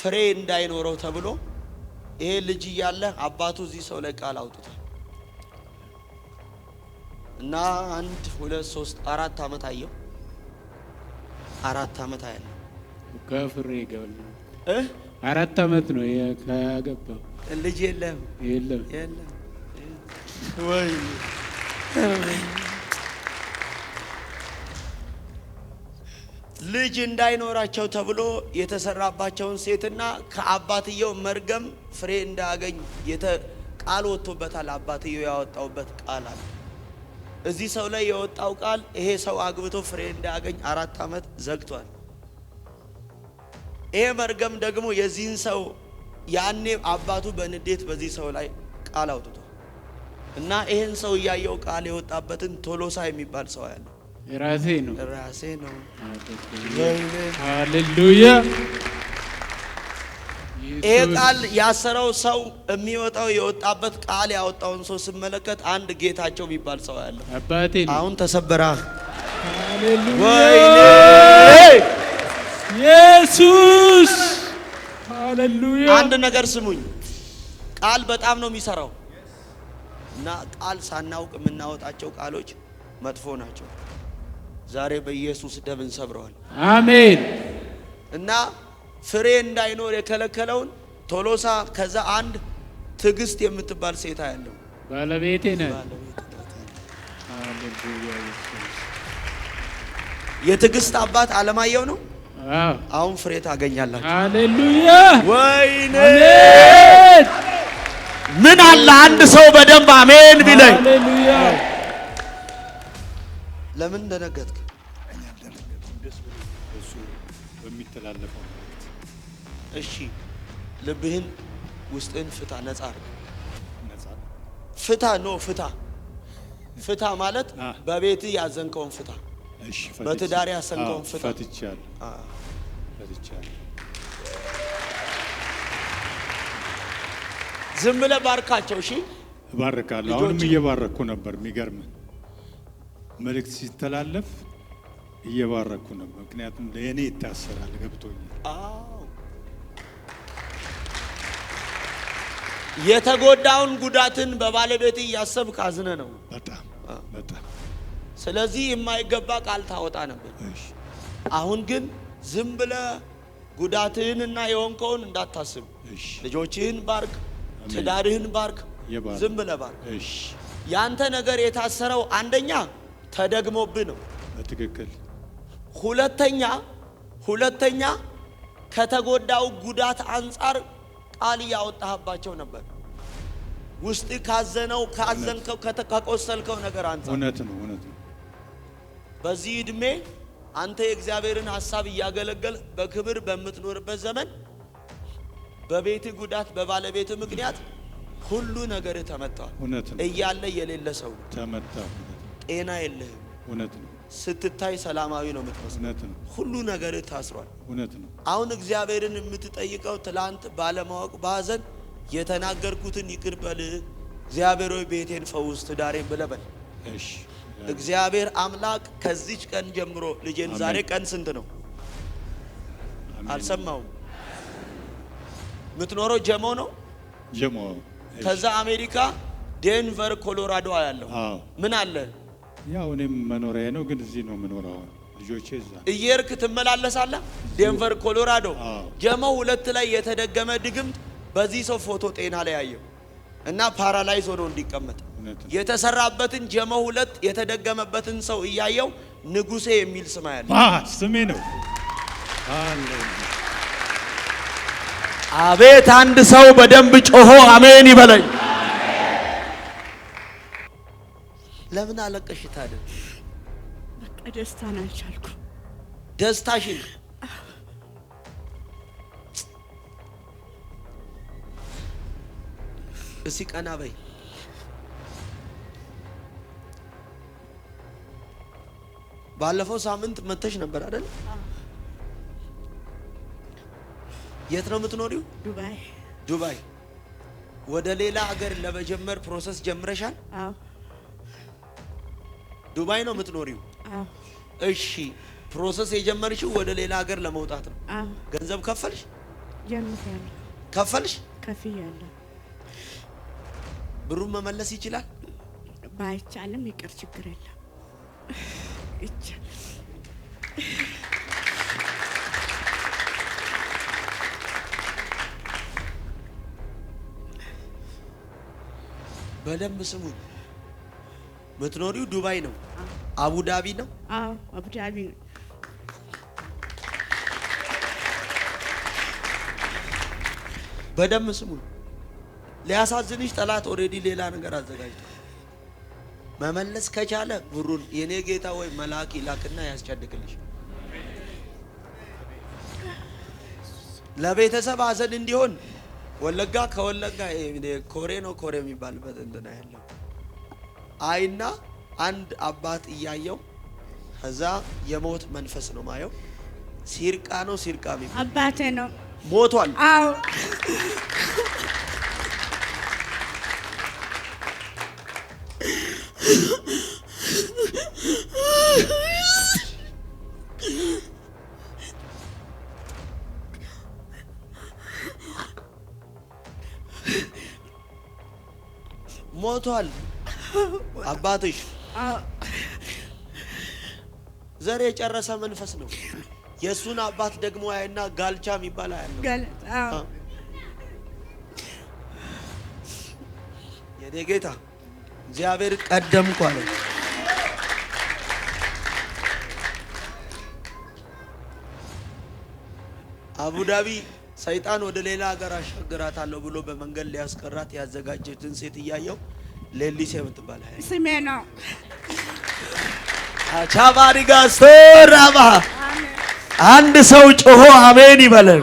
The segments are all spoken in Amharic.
ፍሬ እንዳይኖረው ተብሎ ይሄ ልጅ እያለ አባቱ እዚህ ሰው ላይ ቃል አውጥቷል እና 1 2 3 4 አመት አየው 4 አመት አያለ ከፍሬ ገበል 4 አመት ነው ያገባው ልጅ የለም ወይ ልጅ እንዳይኖራቸው ተብሎ የተሰራባቸውን ሴትና ከአባትየው መርገም ፍሬ እንዳያገኝ ቃል ወጥቶበታል። አባትየው ያወጣውበት ቃል አለ። እዚህ ሰው ላይ የወጣው ቃል ይሄ ሰው አግብቶ ፍሬ እንዳያገኝ 4 አመት ዘግቷል። ይሄ መርገም ደግሞ የዚህን ሰው ያኔ አባቱ በንዴት በዚህ ሰው ላይ ቃል አውጥቷል እና ይሄን ሰው ያየው ቃል የወጣበትን ቶሎሳ የሚባል ሰው ያለ ራሴ ነው ሃሌሉያ። ይሄ ቃል ያሰረው ሰው የሚወጣው የወጣበት ቃል ያወጣውን ሰው ሲመለከት አንድ ጌታቸው የሚባል ሰው ያለ አባቴ ነው። አሁን ተሰበራ። ሃሌሉያ ወይኔ ኢየሱስ ሃሌሉያ። አንድ ነገር ስሙኝ፣ ቃል በጣም ነው የሚሰራው እና ቃል ሳናውቅ የምናወጣቸው ቃሎች መጥፎ ናቸው። ዛሬ በኢየሱስ ደም እንሰብረዋል። አሜን። እና ፍሬ እንዳይኖር የከለከለውን ቶሎሳ ከዛ አንድ ትዕግስት የምትባል ሴት ያለው ባለቤቴ ነህ። ሃሌሉያ። የትዕግስት አባት አለማየሁ ነው። አሁን ፍሬ ታገኛላችሁ። ሃሌሉያ። ወይኔ አሜን። ምን አለ አንድ ሰው በደንብ አሜን ቢለኝ። ሃሌሉያ። ለምን እንደነገጥክ እሱ በሚተላለፈው ማለት እሺ፣ ልብህን ውስጥህን ፍታ፣ ነፃ አድርግ። ነፃ ፍታ ነው ፍታ ማለት በቤት ያዘንከውን ፍታ። እሺ፣ በትዳር ያሰንከውን ፍታ። ፈትቻለሁ። ዝም ብለህ ባርካቸው። እሺ፣ እባርካለሁ። አሁንም እየባረኩ ነበር። የሚገርም መልእክት ሲተላለፍ እየባረኩ ነበር። ምክንያቱም ለእኔ ይታሰራል ገብቶኛል። የተጎዳውን ጉዳትን በባለቤት እያሰብክ አዝነ ነው በጣም ስለዚህ የማይገባ ቃል ታወጣ ነበር። አሁን ግን ዝም ብለህ ጉዳትህንና የሆንከውን እንዳታስብ። ልጆችህን ባርክ፣ ትዳርህን ባርክ፣ ዝም ብለህ ባርክ። ያንተ ነገር የታሰረው አንደኛ ተደግሞብህ ነው። በትክክል ሁለተኛ ከተጎዳው ጉዳት አንፃር ቃል ያወጣህባቸው ነበር። ውስጥ ካዘንከው ከቆሰልከው ነገር አንፃር እውነት ነው። በዚህ እድሜ አንተ የእግዚአብሔርን ሐሳብ እያገለገል በክብር በምትኖርበት ዘመን በቤት ጉዳት በባለቤት ምክንያት ሁሉ ነገር ተመታው። እያለ የሌለ ሰው ተመታ። ጤና የለህም። እውነት ነው። ስትታይ ሰላማዊ ነው የምትመስለው። ሁሉ ነገር ታስሯል። እውነት ነው። አሁን እግዚአብሔርን የምትጠይቀው ትላንት ባለማወቅ ባዘን የተናገርኩትን ይቅር በል እግዚአብሔር ሆይ ቤቴን ፈውስ ትዳሬን ብለበል። እሺ እግዚአብሔር አምላክ ከዚች ቀን ጀምሮ ልጄን ዛሬ ቀን ስንት ነው አልሰማውም። የምትኖረው ጀሞ ነው። ጀሞ ከዛ አሜሪካ ዴንቨር ኮሎራዶ ያለው ምን አለ? ያው እኔም መኖሪያ ነው ግን እዚህ ነው የምኖረው። ልጆቼ እዛ እየርክ ትመላለሳለህ። ዴንቨር ኮሎራዶ ጀሞ 2 ላይ የተደገመ ድግምት በዚህ ሰው ፎቶ ጤና ላይ ያየው እና ፓራላይዝ ሆኖ እንዲቀመጥ የተሰራበትን ጀሞ 2 የተደገመበትን ሰው እያየው ንጉሴ የሚል ስም ያለው ስሜ ነው። አቤት! አንድ ሰው በደንብ ጮሆ አሜን ይበለኝ። ለምን አለቀሽ ታዲያ? በቃ ደስታን አልቻልኩም። ደስታሽን እስኪ ቀና በይ። ባለፈው ሳምንት መተሽ ነበር አይደል? የት ነው የምትኖሪው? ዱባይ። ወደ ሌላ ሀገር ለመጀመር ፕሮሰስ ጀምረሻል? አዎ። ዱባይ ነው የምትኖሪው? አዎ። እሺ፣ ፕሮሰስ የጀመርሽው ወደ ሌላ ሀገር ለመውጣት ነው? አዎ። ገንዘብ ከፈልሽ? ጀምሬያለሁ። ከፈልሽ? ከፍያለሁ። ብሩን መመለስ ይችላል? ባይቻልም ይቅር፣ ችግር የለም። ይቻላል። በደንብ ስሙ። ምትኖሪው ዱባይ ነው? አቡዳቢ ነው? አዎ አቡዳቢ ነው። በደንብ ስሙ። ሊያሳዝንሽ ጠላት ኦሬዲ ሌላ ነገር አዘጋጅቷል። መመለስ ከቻለ ብሩን የኔ ጌታ ወይ መልአክ ይላክና ያስጨንቅልሽ። ለቤተሰብ ሀዘን እንዲሆን ወለጋ ከወለጋ ኮሬ ነው ኮሬ የሚባልበት እንትና ያለው አይና አንድ አባት እያየው ከዛ የሞት መንፈስ ነው ማየው። ሲርቃ ነው ሲርቃ የሚባል አባቴ ነው ሞቷል። አዎ ሞቷል አባትሽ። ዘር የጨረሰ መንፈስ ነው። የሱን አባት ደግሞ አይና ጋልቻ የሚባል አያለው። የኔ ጌታ እግዚአብሔር ቀደምኩ አለ። አቡዳቢ ሰይጣን ወደ ሌላ ሀገር አሻግራታለሁ ብሎ በመንገድ ሊያስቀራት ያዘጋጀችን ሴት እያየው ሌሊሴ የምትባል ስሜ ነው። አቻባሪ ጋስቶራባ አንድ ሰው ጮሆ አሜን ይበለን።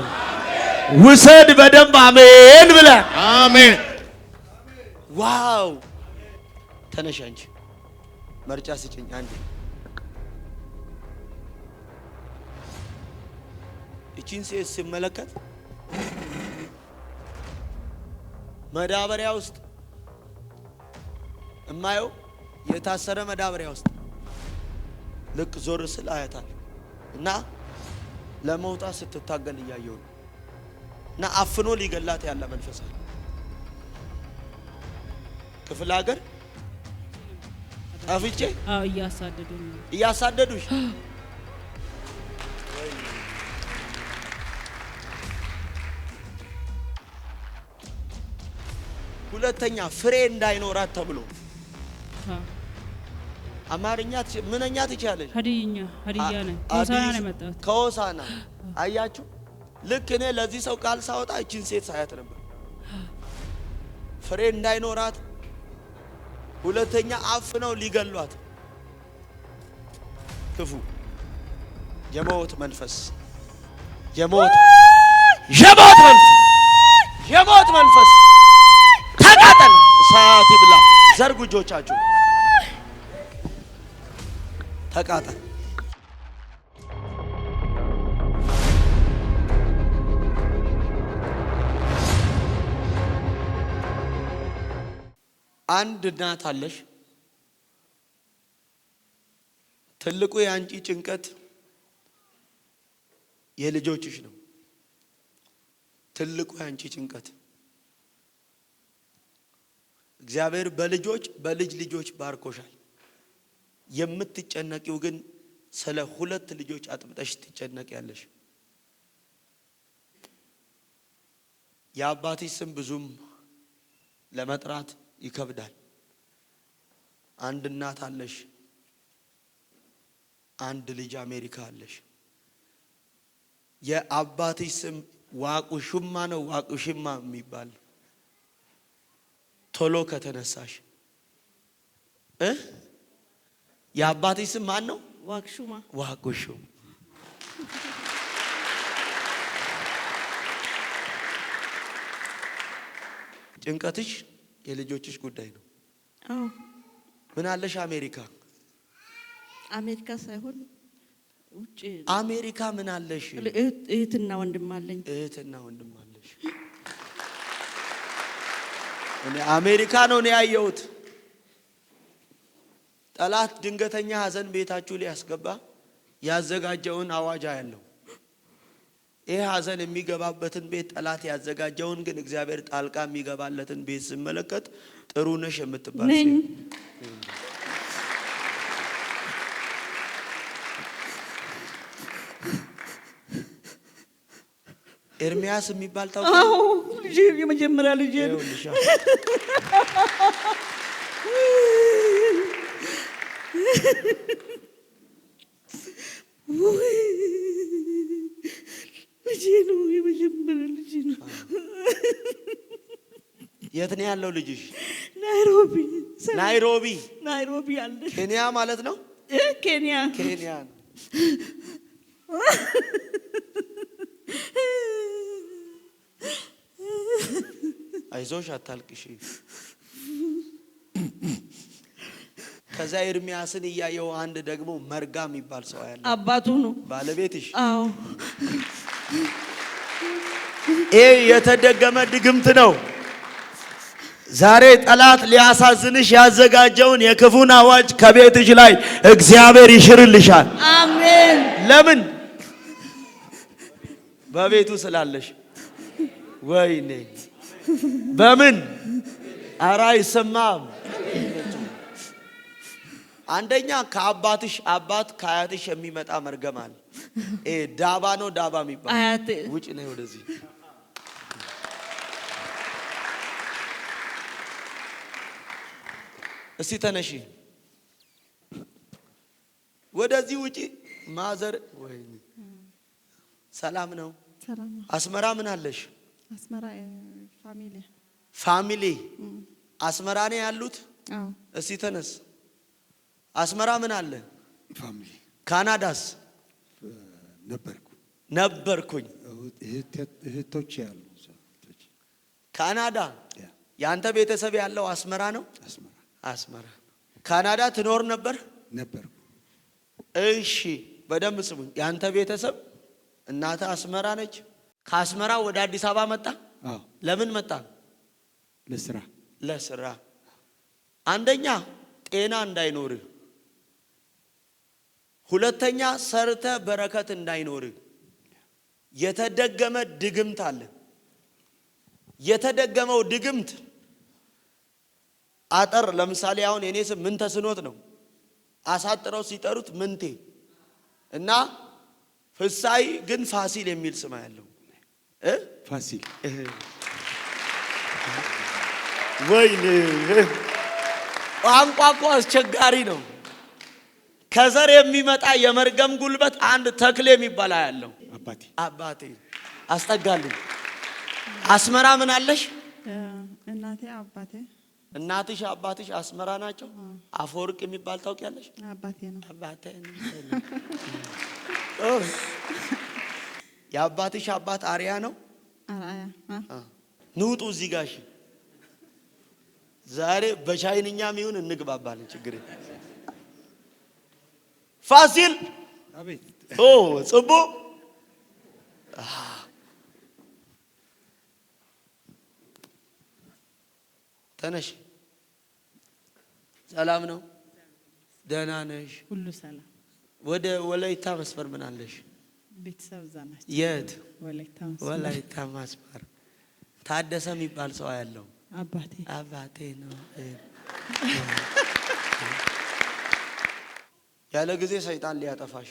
ውሰድ በደንብ አሜን ብለ አሜን። ዋው ተነሽ አንቺ መርጫ ስጭኝ አንዴ። እቺን ሴት ሲመለከት መዳበሪያ ውስጥ እማየው የታሰረ መዳበሪያ ውስጥ ልክ ዞር ስል አያታል እና ለመውጣት ስትታገል እያየው ነው እና አፍኖ ሊገላት ያለ መንፈስ አለ። ክፍለ ሀገር ጠፍቼ እያሳደዱሽ ሁለተኛ ፍሬ እንዳይኖራት ተብሎ አማርኛ ምንኛ ትችላለሽ? ሀዲያ ነኝ። ከሆሳና ነው የመጣሁት። ከሆሳና አያችሁ። ልክ እኔ ለዚህ ሰው ቃል ሳወጣ እቺን ሴት ሳያት ነበር። ፍሬ እንዳይኖራት፣ ሁለተኛ አፍነው ሊገሏት። ክፉ የሞት መንፈስ የሞት መንፈስ ተቃጠል፣ እሳት ይብላ። ዘርጉ እጆቻችሁ፣ ተቃጠል። አንድ እናት አለሽ። ትልቁ የአንቺ ጭንቀት የልጆችሽ ነው። ትልቁ የአንቺ ጭንቀት እግዚአብሔር በልጅ ልጆች ባርኮሻል። የምትጨነቂው ግን ስለ 2 ልጆች አጥብጠሽ ትጨነቂያለሽ። የአባትሽ ስም ብዙም ለመጥራት ይከብዳል። አንድ እናት አለሽ፣ አንድ ልጅ አሜሪካ አለሽ። የአባትሽ ስም ዋቁሽማ ነው፣ ዋቁሽማ የሚባል ቶሎ ከተነሳሽ የአባትሽ ስም ማን ነው? ዋቁሽማ። ዋቁሽማ። ጭንቀትሽ የልጆችሽ ጉዳይ ነው። አዎ። ምን አለሽ? አሜሪካ ሳይሆን ውጪ። አሜሪካ ምን አለሽ? እህትና ወንድም አለኝ። እህትና ወንድም አለሽ። እኔ አሜሪካ ነው ያየሁት። ጠላት ድንገተኛ ሀዘን ቤታችሁ ሊያስገባ ያዘጋጀውን አዋጅ ያለው ይሄ ሐዘን የሚገባበትን ቤት ጠላት ያዘጋጀውን ግን እግዚአብሔር ጣልቃ የሚገባለትን ቤት ስመለከት ጥሩ ነሽ የምትባል ነኝ። ኤርሚያስ የሚባል ታውቃ? አዎ ልጄ የመጀመሪያ ልጄ ነው። ልጄ ነው የመጀመሪያ ልጄ ነው። የት ነው ያለው ልጅሽ? ናይሮቢ ናይሮቢ ናይሮቢ አለ። ኬንያ ማለት ነው። ኬንያ ኬንያ ነው። አይዞሽ አታልቅሽ። ከዛ ኤርሚያስን እያየው አንድ ደግሞ መርጋ የሚባል ሰው ያለ አባቱ ነው ባለቤትሽ። አዎ ይሄ የተደገመ ድግምት ነው። ዛሬ ጠላት ሊያሳዝንሽ ያዘጋጀውን የክፉን አዋጅ ከቤትሽ ላይ እግዚአብሔር ይሽርልሻል። አሜን። ለምን? በቤቱ ስላለሽ። ወይኔ በምን ኧረ አይሰማም። አንደኛ ከአባትሽ አባት ከአያትሽ የሚመጣ መርገም አለ። ዳባ ነው ዳባ የሚባል አያቴ ውጭ ነው። ወደዚህ እስቲ ተነሺ፣ ወደዚህ ውጪ። ማዘር ወይ ሰላም ነው? ሰላም ነው። አስመራ ምን አለሽ? አስመራ ፋሚሊ አስመራ ነው ያሉት? አዎ። እስቲ ተነስ። አስመራ ምን አለ? ፋሚሊ። ካናዳስ? ነበርኩኝ። እህቶች ያሉ ካናዳ ያንተ ቤተሰብ ያለው አስመራ ነው? አስመራ። ካናዳ ትኖር ነበርኩ። እሺ በደንብ ስሙኝ። ያንተ ቤተሰብ እናተ አስመራ ነች። ከአስመራ ወደ አዲስ አበባ መጣ? አዎ። ለምን መጣ? ለስራ። አንደኛ ጤና እንዳይኖርህ፣ ሁለተኛ ሰርተ በረከት እንዳይኖርህ የተደገመ ድግምት አለ። የተደገመው ድግምት አጠር ለምሳሌ አሁን የኔ ስም ምን ተስኖት ነው። አሳጥረው ሲጠሩት ምንቴ እና ፍሳይ ግን ፋሲል የሚል ስም ያለው ፋሲል። ወይኔ ቋንቋ እኮ አስቸጋሪ ነው። ከዘር የሚመጣ የመርገም ጉልበት አንድ ተክሌ የሚባል ያለው አባቴ አስጠጋልኝ። አስመራ ምን አለሽ? እናቴ አባቴ። እናትሽ አባትሽ አስመራ ናቸው። አፈወርቅ የሚባል ታውቂያለሽ? አባቴ ነው። አባቴ ነው። የአባትሽ አባት አሪያ ነው። አራያ ንውጡ እዚህ ጋር። እሺ ዛሬ በቻይንኛም ይሁን እንግባባለን፣ ችግር የለም። ፋሲል አቤት። ጽቡ ተነሽ። ሰላም ነው? ደህና ነሽ? ሁሉ ሰላም። ወደ ወላይታ መስመር ምን አለሽ? ቤተሰብ እዛ ናቸው። የት? ወላይታ መስመር። ታደሰ የሚባል ሰው ያለው አባቴ ነው። ያለ ጊዜ ሰይጣን ሊያጠፋሽ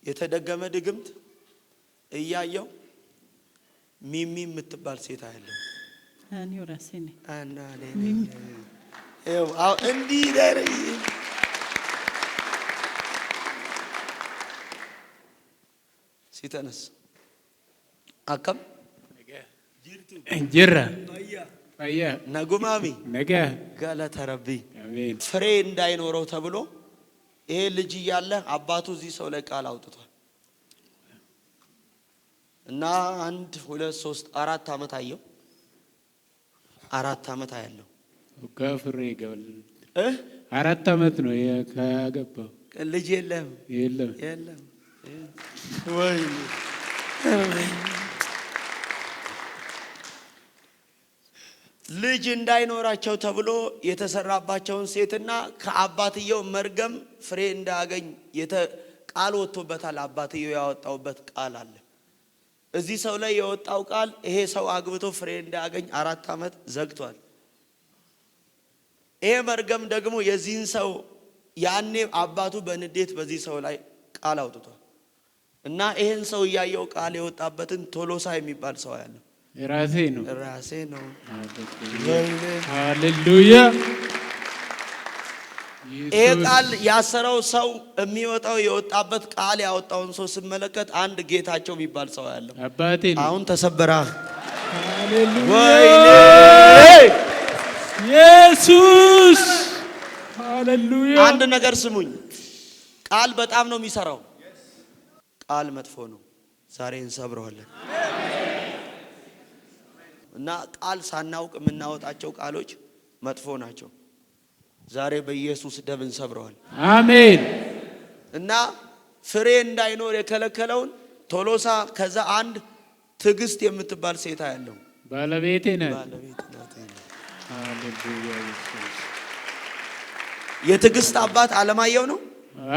የተደገመ ድግምት እያየው ሚሚ የምትባል ሴት ያለው እኔው ራሴ ነኝ። እንዲህ ዳይረይ ሲተነስ አከም እንጀራ አያ ነጉማሚ ነገ ገለተ ረቢ ፍሬ እንዳይኖረው ተብሎ ይሄ ልጅ እያለ አባቱ እዚህ ሰው ላይ ቃል አውጥቷል እና 1 2 3 4 አመት አየው። 4 አመት አያለው ከፍሬ ገበል 4 አመት ነው ያገባው። ልጅ የለም። ወይ ልጅ እንዳይኖራቸው ተብሎ የተሰራባቸውን ሴትና ከአባትየው መርገም ፍሬ እንዳያገኝ ቃል ወጥቶበታል። አባትየው ያወጣውበት ቃል አለ። እዚህ ሰው ላይ የወጣው ቃል ይሄ ሰው አግብቶ ፍሬ እንዳያገኝ 4 ዓመት ዘግቷል። ይሄ መርገም ደግሞ የዚህን ሰው ያኔ አባቱ በንዴት በዚህ ሰው ላይ ቃል አውጥቷል እና ይሄን ሰው ያየው ቃል የወጣበትን ቶሎሳ የሚባል ሰው ያለው ራሴ ነው። ሃሌሉያ። ይሄ ቃል ያሰረው ሰው የሚወጣው የወጣበት ቃል ያወጣውን ሰው ስመለከት አንድ ጌታቸው የሚባል ሰው ያለው አባቴ ነው። አሁን ተሰበራ። ሃሌሉያ ወይኔ ኢየሱስ። ሃሌሉያ። አንድ ነገር ስሙኝ፣ ቃል በጣም ነው የሚሰራው። ቃል መጥፎ ነው። ዛሬ እንሰብረዋለን እና ቃል ሳናውቅ የምናወጣቸው ቃሎች መጥፎ ናቸው። ዛሬ በኢየሱስ ደም እንሰብረዋል። አሜን። እና ፍሬ እንዳይኖር የከለከለውን ቶሎሳ ከዛ አንድ ትዕግስት የምትባል ሴታ ያለው ባለቤቴ ናት። ሃሌሉያ ኢየሱስ። የትዕግስት አባት አለማየሁ ነው።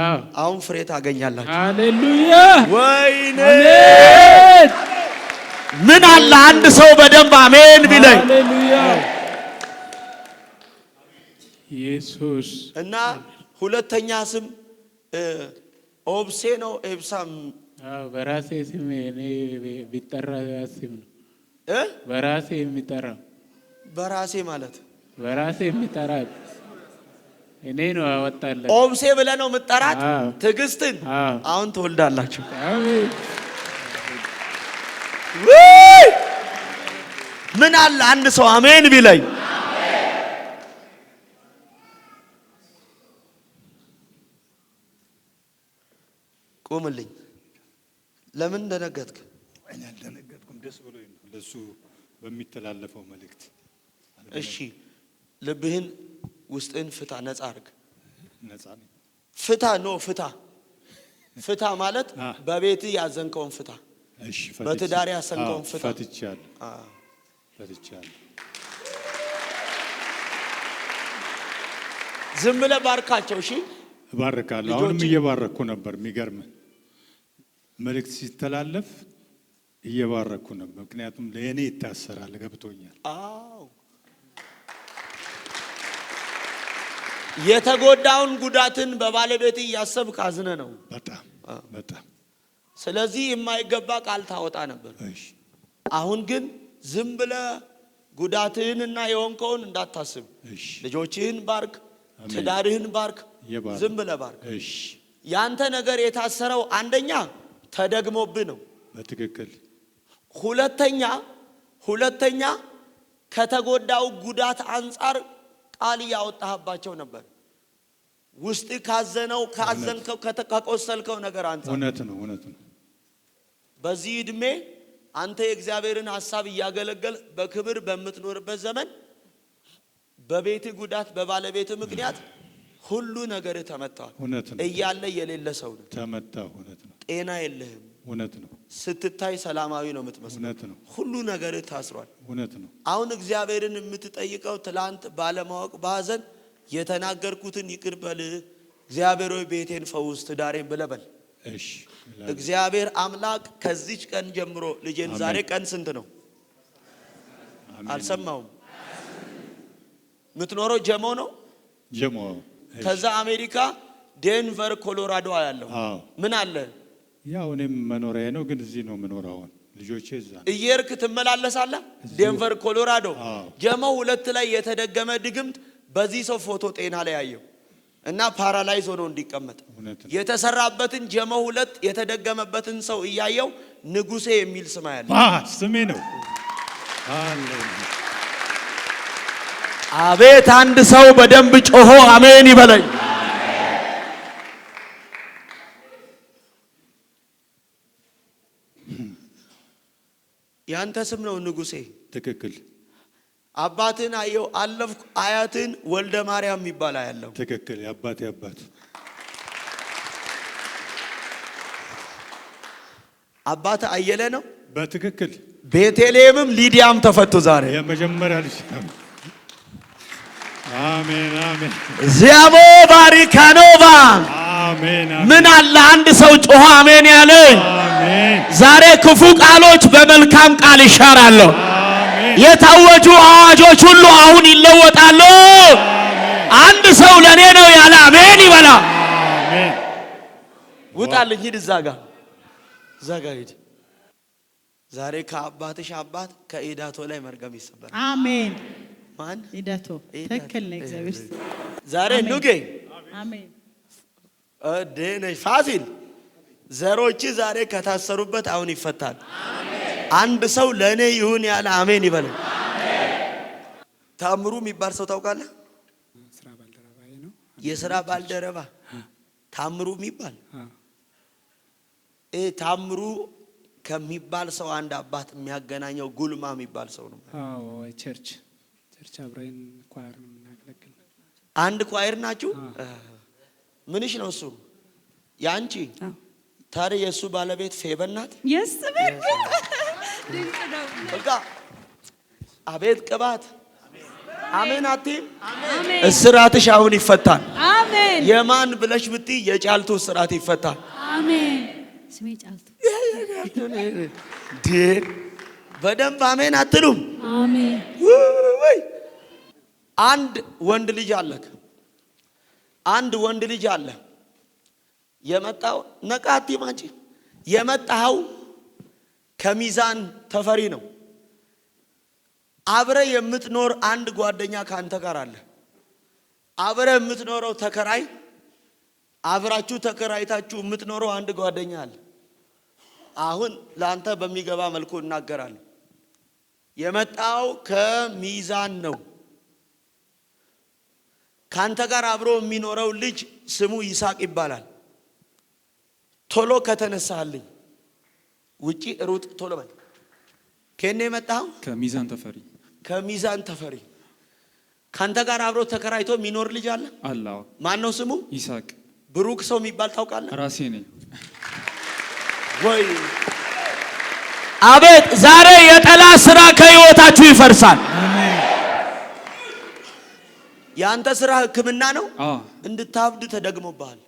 አዎ አሁን ፍሬ ታገኛላችሁ። ሃሌሉያ። ወይኔ አሜን። ምን አለ አንድ ሰው በደንብ አሜን ቢለኝ። ሃሌሉያ ኢየሱስ። እና ሁለተኛ ስም ኦብሴ ነው ኤብሳም። አዎ በራሴ ስም እኔ ቢጠራ ስም ነው። በራሴ የሚጠራ በራሴ ማለት በራሴ የሚጠራ እኔ ነው አወጣለሁ። ኦብሴ ብለህ ነው የምትጠራት ትዕግስትን። አሁን ትወልዳላችሁ። አሜን። ምን አለ አንድ ሰው አሜን ቢለኝ። ቆምልኝ። ለምን እንደነገጥክ? እኔ አልደነገጥኩም፣ ደስ ብሎኝ ነው ለሱ በሚተላለፈው መልእክት። እሺ ልብህን ውስጥን ፍታ፣ ነፃ አድርግ። ነፃ ነኝ። ፍታ ነው ፍታ ማለት በቤት ያዘንከውን ፍታ። እሺ በትዳር ያሰንከውን ፍታ። ፈትቻለሁ። ዝም ብለህ ባርካቸው። እሺ እባርካለሁ። አሁንም እየባረኩ ነበር። የሚገርም መልእክት ሲተላለፍ እየባረኩ ነበር። ምክንያቱም ለእኔ ይታሰራል፣ ገብቶኛል። አዎ የተጎዳውን ጉዳትን በባለቤት እያሰብክ አዝነ ነው። በጣም ስለዚህ የማይገባ ቃል ታወጣ ነበር። እሺ አሁን ግን ዝም ብለህ ጉዳትህንና የሆንከውን እንዳታስብ። እሺ ልጆችህን ባርክ፣ ትዳርህን ባርክ፣ ዝም ብለህ ባርክ። እሺ ያንተ ነገር የታሰረው አንደኛ ተደግሞብህ ነው። በትክክል ሁለተኛ ከተጎዳው ጉዳት አንጻር ቃል ያወጣህባቸው ነበር። ውስጥ ካዘንከው ከቆሰልከው ነገር አንጻር እውነት ነው። በዚህ እድሜ አንተ የእግዚአብሔርን ሐሳብ እያገለገል በክብር በምትኖርበት ዘመን በቤት ጉዳት በባለቤት ምክንያት ሁሉ ነገር ተመታው። እያለ የሌለ ሰው ነው ተመታው። እውነት ነው። ጤና የለህም። እውነት ነው። ስትታይ ሰላማዊ ነው የምትመስለው። እውነት ነው። ሁሉ ነገር ታስሯል። እውነት ነው። አሁን እግዚአብሔርን የምትጠይቀው ትላንት ባለማወቅ ባዘን የተናገርኩትን ይቅር በል እግዚአብሔር ሆይ ቤቴን ፈውስ ትዳሬን ብለህ በል። እሺ እግዚአብሔር አምላክ ከዚች ቀን ጀምሮ ልጄን ዛሬ ቀን ስንት ነው? አልሰማውም። የምትኖረው ጀሞ ነው። ጀሞ ከዛ አሜሪካ ዴንቨር ኮሎራዶ ያለው ምን አለ? ያው እኔም መኖሪያ ነው፣ ግን እዚህ ነው የምኖረው። ልጆቼ እዛ እየርክ ትመላለሳለህ። ዴንቨር ኮሎራዶ ጀሞ 2 ላይ የተደገመ ድግምት በዚህ ሰው ፎቶ ጤና ላይ ያየው እና ፓራላይዝ ሆኖ እንዲቀመጥ የተሰራበትን ጀሞ 2 የተደገመበትን ሰው እያየው ንጉሴ የሚል ስም ያለ ስሜ ነው። አቤት አንድ ሰው በደንብ ጮሆ አሜን ይበለኝ። ያንተ ስም ነው ንጉሴ። ትክክል። አባትን አየው አለፍኩ። አያትን ወልደ ማርያም የሚባል ያለው ትክክል። የአባቴ አባት አባት አየለ ነው። በትክክል። ቤተልሔምም ሊዲያም ተፈቱ ዛሬ የመጀመሪያ ልጅ። አሜን። ዚያሞ ባሪካኖቫ አሜን። ምን አለ አንድ ሰው ጮኸ አሜን ያለኝ? አሜን። ዛሬ ክፉ ቃሎች በመልካም ቃል ይሻራሉ። የታወጁ አዋጆች ሁሉ አሁን ይለወጣሉ። አንድ ሰው ለኔ ነው ያለ አሜን ይበላ። አሜን። ውጣልኝ፣ ሂድ እዛ ጋር ሂድ። ዛሬ ከአባትሽ አባት ከኢዳቶ ላይ መርገም ይሰበራል። አሜን። ማን ኢዳቶ ትክክል ነው። እግዚአብሔር ዛሬ ኑጌ አሜን። ደነሽ ፋሲል ዘሮች ዛሬ ከታሰሩበት አሁን ይፈታል። አንድ ሰው ለኔ ይሁን ያለ አሜን ይበል። ታምሩ የሚባል ሰው ታውቃለህ? ስራ ባልደረባዬ ነው። የሥራ ባልደረባ ታምሩ የሚባል ታምሩ ከሚባል ሰው አንድ አባት የሚያገናኘው ጉልማ የሚባል ሰው ነው። አዎ ቸርች አብረን ኳየር ነው የምናገለግል። አንድ ኳየር ናችሁ? ምንሽ ነው እሱ? ያንቺ? ታዲያ የእሱ ባለቤት ፌበን ናት? በቃ አቤት ቅባት! አሜን አትይም? እስራትሽ አሁን ይፈታል። አሜን። የማን ብለሽ ብትይ የጫልቱ እስራት ይፈታል። አሜን። ስሜ ጫልቱ። በደንብ አሜን አትሉም? አሜን። አንድ ወንድ ልጅ አለክ። አንድ ወንድ ልጅ አለ። የመጣው ነቃቲ ማንቺ የመጣው ከሚዛን ተፈሪ ነው። አብረ የምትኖር አንድ ጓደኛ ካንተ ጋር አለ። አብረ የምትኖረው ተከራይ፣ አብራችሁ ተከራይታችሁ የምትኖረው አንድ ጓደኛ አለ። አሁን ላንተ በሚገባ መልኩ እናገራለሁ። የመጣው ከሚዛን ነው። ካንተ ጋር አብሮ የሚኖረው ልጅ ስሙ ይስሐቅ ይባላል። ቶሎ ከተነሳልኝ ውጪ ሩጥ፣ ቶሎ በል። ከኔ የመጣው ከሚዛን ተፈሪ። ከሚዛን ተፈሪ ካንተ ጋር አብሮ ተከራይቶ የሚኖር ልጅ አለ። አላህ ማን ነው ስሙ? ይስሐቅ። ብሩክ ሰው የሚባል ታውቃለህ? ራሴ ነኝ። ወይ አቤት! ዛሬ የጠላት ስራ ከህይወታችሁ ይፈርሳል። አሜን። ያንተ ስራ ሕክምና ነው። አዎ እንድታብድ ተደግሞብሃል።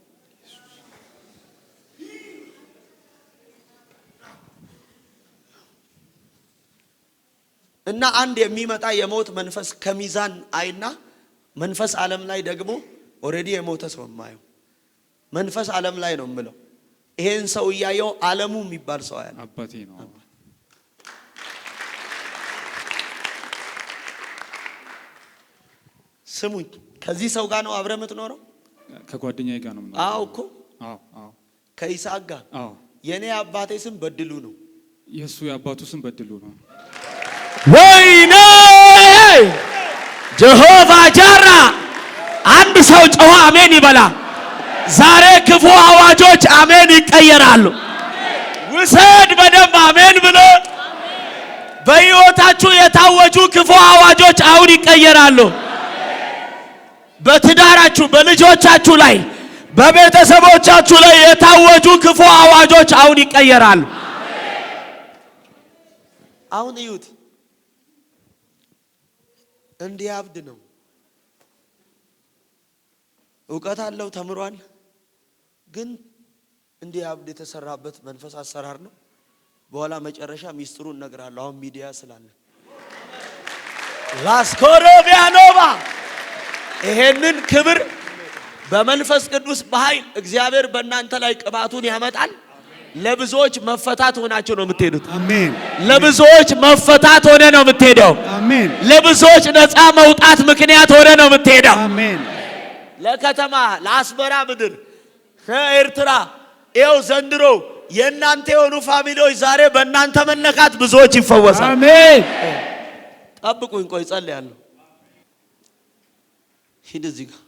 እና አንድ የሚመጣ የሞት መንፈስ ከሚዛን አይና መንፈስ ዓለም ላይ ደግሞ ኦሬዲ የሞተ ሰው ማየው መንፈስ ዓለም ላይ ነው የምለው። ይሄን ሰው እያየው ዓለሙ የሚባል ሰው ያለ አባቴ ነው። ስሙኝ፣ ከዚህ ሰው ጋር ነው አብረ የምትኖረው? ከጓደኛዬ ጋር ነው የምኖረው። አዎ እኮ አዎ ከይስሐቅ ጋር። አዎ የኔ አባቴ ስም በድሉ ነው። የሱ የአባቱ ስም በድሉ ነው። ወይኔ ጀሆቫ ጃራ! አንድ ሰው ጮኸ አሜን ይበላ። ዛሬ ክፉ አዋጆች አሜን ይቀየራሉ። ውሰድ በደንብ አሜን ብሎ በሕይወታችሁ የታወጁ ክፉ አዋጆች አሁን ይቀየራሉ። በትዳራችሁ፣ በልጆቻችሁ ላይ፣ በቤተሰቦቻችሁ ላይ የታወጁ ክፉ አዋጆች አሁን ይቀየራሉ። አሁን እዩት፣ እንዲያብድ ነው። እውቀት አለው፣ ተምሯል። ግን እንዲያብድ የተሰራበት መንፈስ አሰራር ነው። በኋላ መጨረሻ ሚስጥሩን እነግራለሁ። አሁን ሚዲያ ስላለ ላስኮሮቢያኖባ ይሄንን ክብር በመንፈስ ቅዱስ በኃይል እግዚአብሔር በእናንተ ላይ ቅባቱን ያመጣል። ለብዙዎች መፈታት ሆናችሁ ነው የምትሄዱት። አሜን። ለብዙዎች መፈታት ሆነ ነው የምትሄደው። አሜን። ለብዙዎች ነፃ መውጣት ምክንያት ሆነ ነው የምትሄደው። አሜን። ለከተማ፣ ለአስመራ ምድር፣ ከኤርትራ ይኸው ዘንድሮ የእናንተ የሆኑ ፋሚሊዎች ዛሬ በእናንተ መነካት ብዙዎች ይፈወሳል። አሜን። ጠብቁኝ፣ ቆይ ጸልያለሁ። ሂድ እዚህ ጋር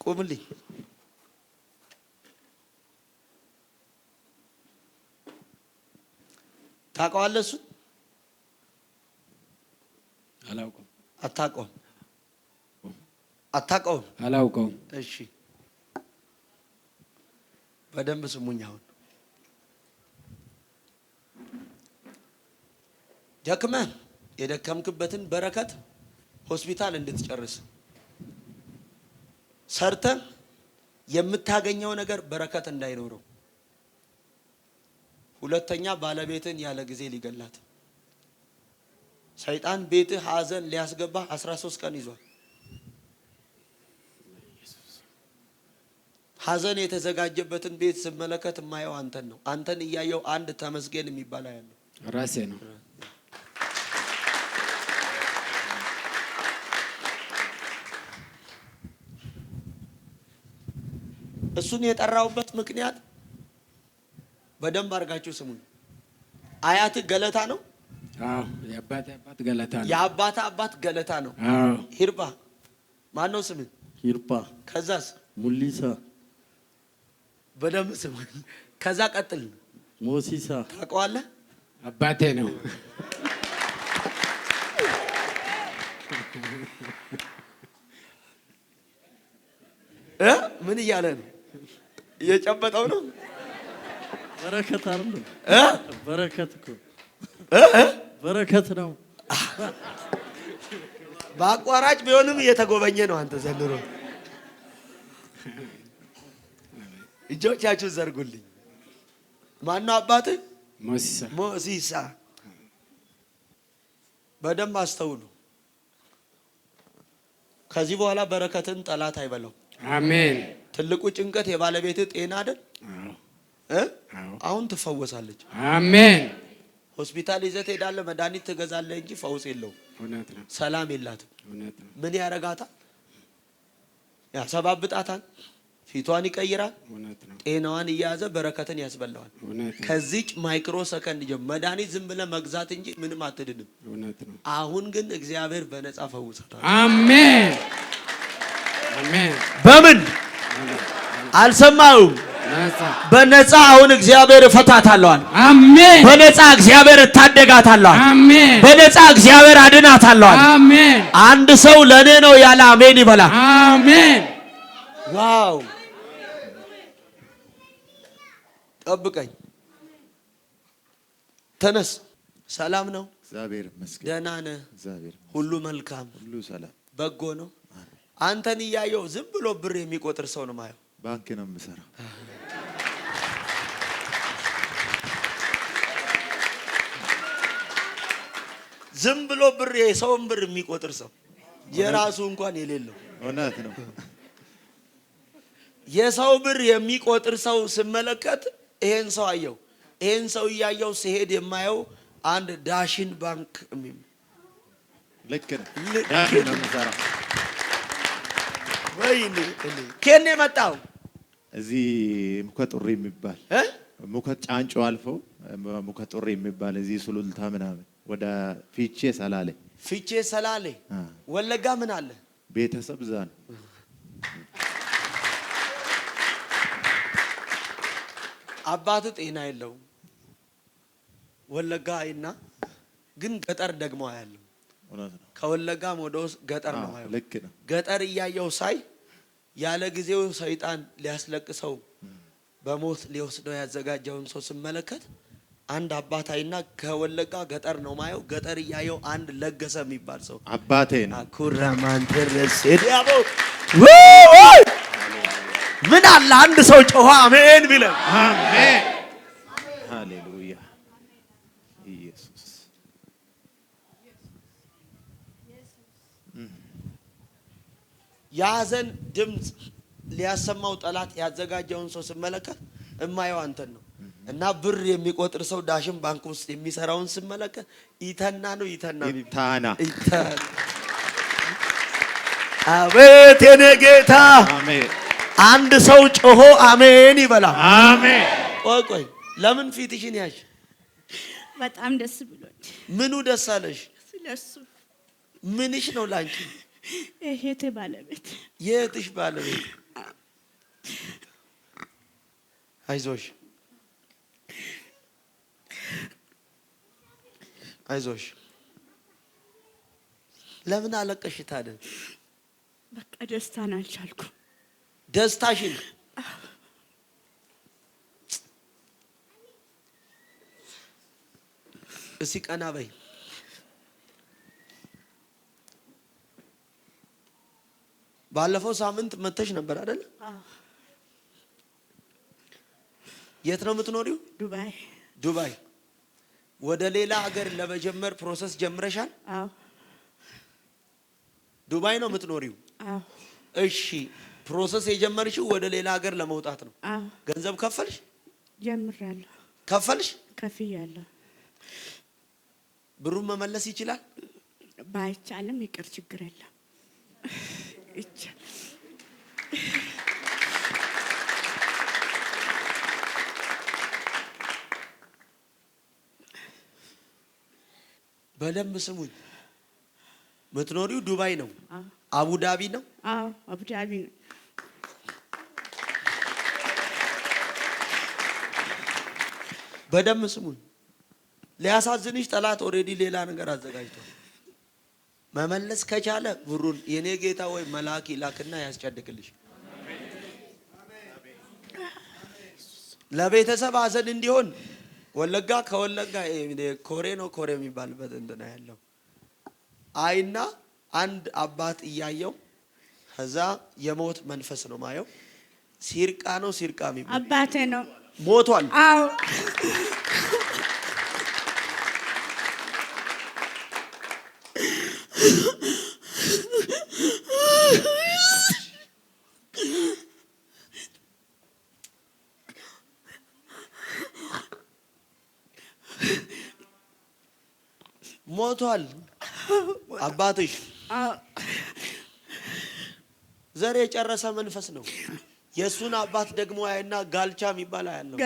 ቁምልኝ። ታውቀዋለህ? እሱን አላውቀውም። አታውቀውም? አታውቀውም? አላውቀውም። እሺ በደንብ ስሙኝ። አሁን ደክመህ የደከምክበትን በረከት ሆስፒታል እንድትጨርስ ሰርተ የምታገኘው ነገር በረከት እንዳይኖረው። ሁለተኛ ባለቤትን ያለ ጊዜ ሊገላት ሰይጣን ቤት ሐዘን ሊያስገባ 13 ቀን ይዟል። ሐዘን የተዘጋጀበትን ቤት ስመለከት ማየው አንተን ነው። አንተን እያየው አንድ ተመስገን የሚባል ያለው ራሴ ነው። እሱን የጠራውበት ምክንያት በደንብ አድርጋችሁ ስሙኝ። አያት ገለታ ነው። አዎ የአባቴ አባት ገለታ ነው። የአባታ አባት ገለታ ነው። አዎ ሂርባ ማን ነው ስምህ? ሂርፓ ከዛስ ሙሊሳ በደንብ ስሙኝ። ከዛ ቀጥል። ሞሲሳ ታውቀዋለህ? አባቴ ነው። ምን እያለ ነው? እየጨበጠው ነው። በረከት አይደለም በረከት እኮ በረከት ነው። በአቋራጭ ቢሆንም እየተጎበኘ ነው። አንተ ዘንድሮ እጆቻችሁን ዘርጉልኝ። ማነው አባትህ? ሞሲሳ ሞሲሳ። በደንብ አስተውሉ። ከዚህ በኋላ በረከትን ጠላት አይበላው። አሜን። ትልቁ ጭንቀት የባለቤትህ ጤና አይደል? አዎ አሁን ትፈወሳለች። አሜን። ሆስፒታል ይዘህ ትሄዳለህ፣ መድኃኒት ትገዛለህ እንጂ ፈውስ የለውም። እውነት ነው። ሰላም የላትም። እውነት ነው። ምን ያረጋታል? ያሰባብጣታል፣ ፊቷን ይቀይራል፣ እውነት ነው። ጤናዋን እየያዘ በረከትን ያስበላዋል። እውነት ነው። ከዚች ማይክሮ ሰከንድ ጀምሮ መድኃኒት ዝም ብለህ መግዛት እንጂ ምንም አትድንም። እውነት ነው። አሁን ግን እግዚአብሔር በነፃ ፈውሳታል። አሜን አሜን። በምን አልሰማሁም? በነፃ አሁን እግዚአብሔር እፈታታለዋል። አሜን። በነፃ እግዚአብሔር እታደጋታለዋል። አሜን። በነፃ እግዚአብሔር አድናታለዋል። አሜን። አንድ ሰው ለኔ ነው ያለ አሜን ይበላል። አሜን። ዋው! ጠብቀኝ። ተነስ። ሰላም ነው? እግዚአብሔር ይመስገን። ደህና ነህ? እግዚአብሔር ሁሉ መልካም፣ ሁሉ ሰላም፣ በጎ ነው። አንተን እያየው ዝም ብሎ ብር የሚቆጥር ሰው ነው ማየው። ባንክ ነው የምሰራው። ዝም ብሎ ብር የሰውን ብር የሚቆጥር ሰው የራሱ እንኳን የሌለው እውነት ነው። የሰው ብር የሚቆጥር ሰው ስመለከት ይሄን ሰው አየው። ይሄን ሰው እያየው ሲሄድ የማየው አንድ ዳሽን ባንክ ልክ ነው። ዳሽን ነው የምሰራው። ወይኔ ከኔ መጣው እዚህ ሙከጡሪ የሚባል ሙከት ጫንጮ አልፎ ሙከጡሪ የሚባል እዚህ ሱሉልታ ምናምን ወደ ፊቼ ሰላሌ ወለጋ ምን አለ ቤተሰብ እዛ ነው። አባት ጤና የለውም። ወለጋ አይና ግን ገጠር ደግሞ ያለው እውነት ነው። ከወለጋም ወደ ገጠር ነው ያለው። ልክ ነው። ገጠር እያየው ሳይ ያለ ጊዜው ሰይጣን ሊያስለቅሰው በሞት ሊወስደው ያዘጋጀውን ሰው ስመለከት አንድ አባታይና ከወለጋ ገጠር ነው ማየው። ገጠር እያየው አንድ ለገሰ የሚባል ሰው አባቴ ነው። አኩራማን ተረስ ዲያቦ ምን አለ አንድ ሰው ጮኸ አሜን ቢለን። አሜን ሃሌሉያ። ኢየሱስ የሐዘን ድምፅ ሊያሰማው ጠላት ያዘጋጀውን ሰው ስመለከት እማየው አንተን ነው። እና ብር የሚቆጥር ሰው ዳሽን ባንክ ውስጥ የሚሰራውን ስመለከት ይተና ነው ይተና አቤት የኔ ጌታ። አሜን። አንድ ሰው ጮሆ አሜን ይበላል። አሜን። ቆይ ለምን ፊትሽን ያሽ? በጣም ደስ ብሎኝ። ምኑ ደስ አለሽ? ስለሱ ምንሽ ነው ላንቺ? እህቴ ባለቤት። የእህትሽ ባለቤት? አይዞሽ አይዞሽ። ለምን አለቀሽ ታዲያ? በቃ ደስታን አልቻልኩም። ደስታሽን እስኪ ቀና በይ። ባለፈው ሳምንት መተሽ ነበር አይደል? የት ነው የምትኖሪው? ዱባይ። ዱባይ። ወደ ሌላ ሀገር ለመጀመር ፕሮሰስ ጀምረሻል? አዎ። ዱባይ ነው የምትኖሪው? አዎ። እሺ፣ ፕሮሰስ የጀመርሽው ወደ ሌላ ሀገር ለመውጣት ነው? አዎ። ገንዘብ ከፈልሽ? ጀምራለሁ። ከፈልሽ? ከፍያለሁ። ብሩን መመለስ ይችላል? ባይቻልም ይቅር፣ ችግር የለም። በደንብ ስሙኝ። የምትኖሪው ዱባይ ነው? አቡዳቢ ነው? አዎ፣ አቡዳቢ ነው። በደንብ ስሙኝ። ሊያሳዝንሽ ጠላት ኦልሬዲ ሌላ ነገር አዘጋጅቷል። መመለስ ከቻለ ብሩን የኔ ጌታ ወይ መልአክ ይላክና ያስጨድቅልሽ። ለቤተሰብ ሀዘን እንዲሆን ወለጋ ከወለጋ ኮሬ ነው ኮሬ የሚባልበት እንትና ያለው አይና አንድ አባት እያየው ከዛ የሞት መንፈስ ነው ማየው። ሲርቃ ነው ሲርቃ የሚባል አባቴ ነው ሞቷል። አዎ ሞቷል አባትሽ። ዘር የጨረሰ መንፈስ ነው። የሱን አባት ደግሞ አይና ጋልቻ የሚባል ያለው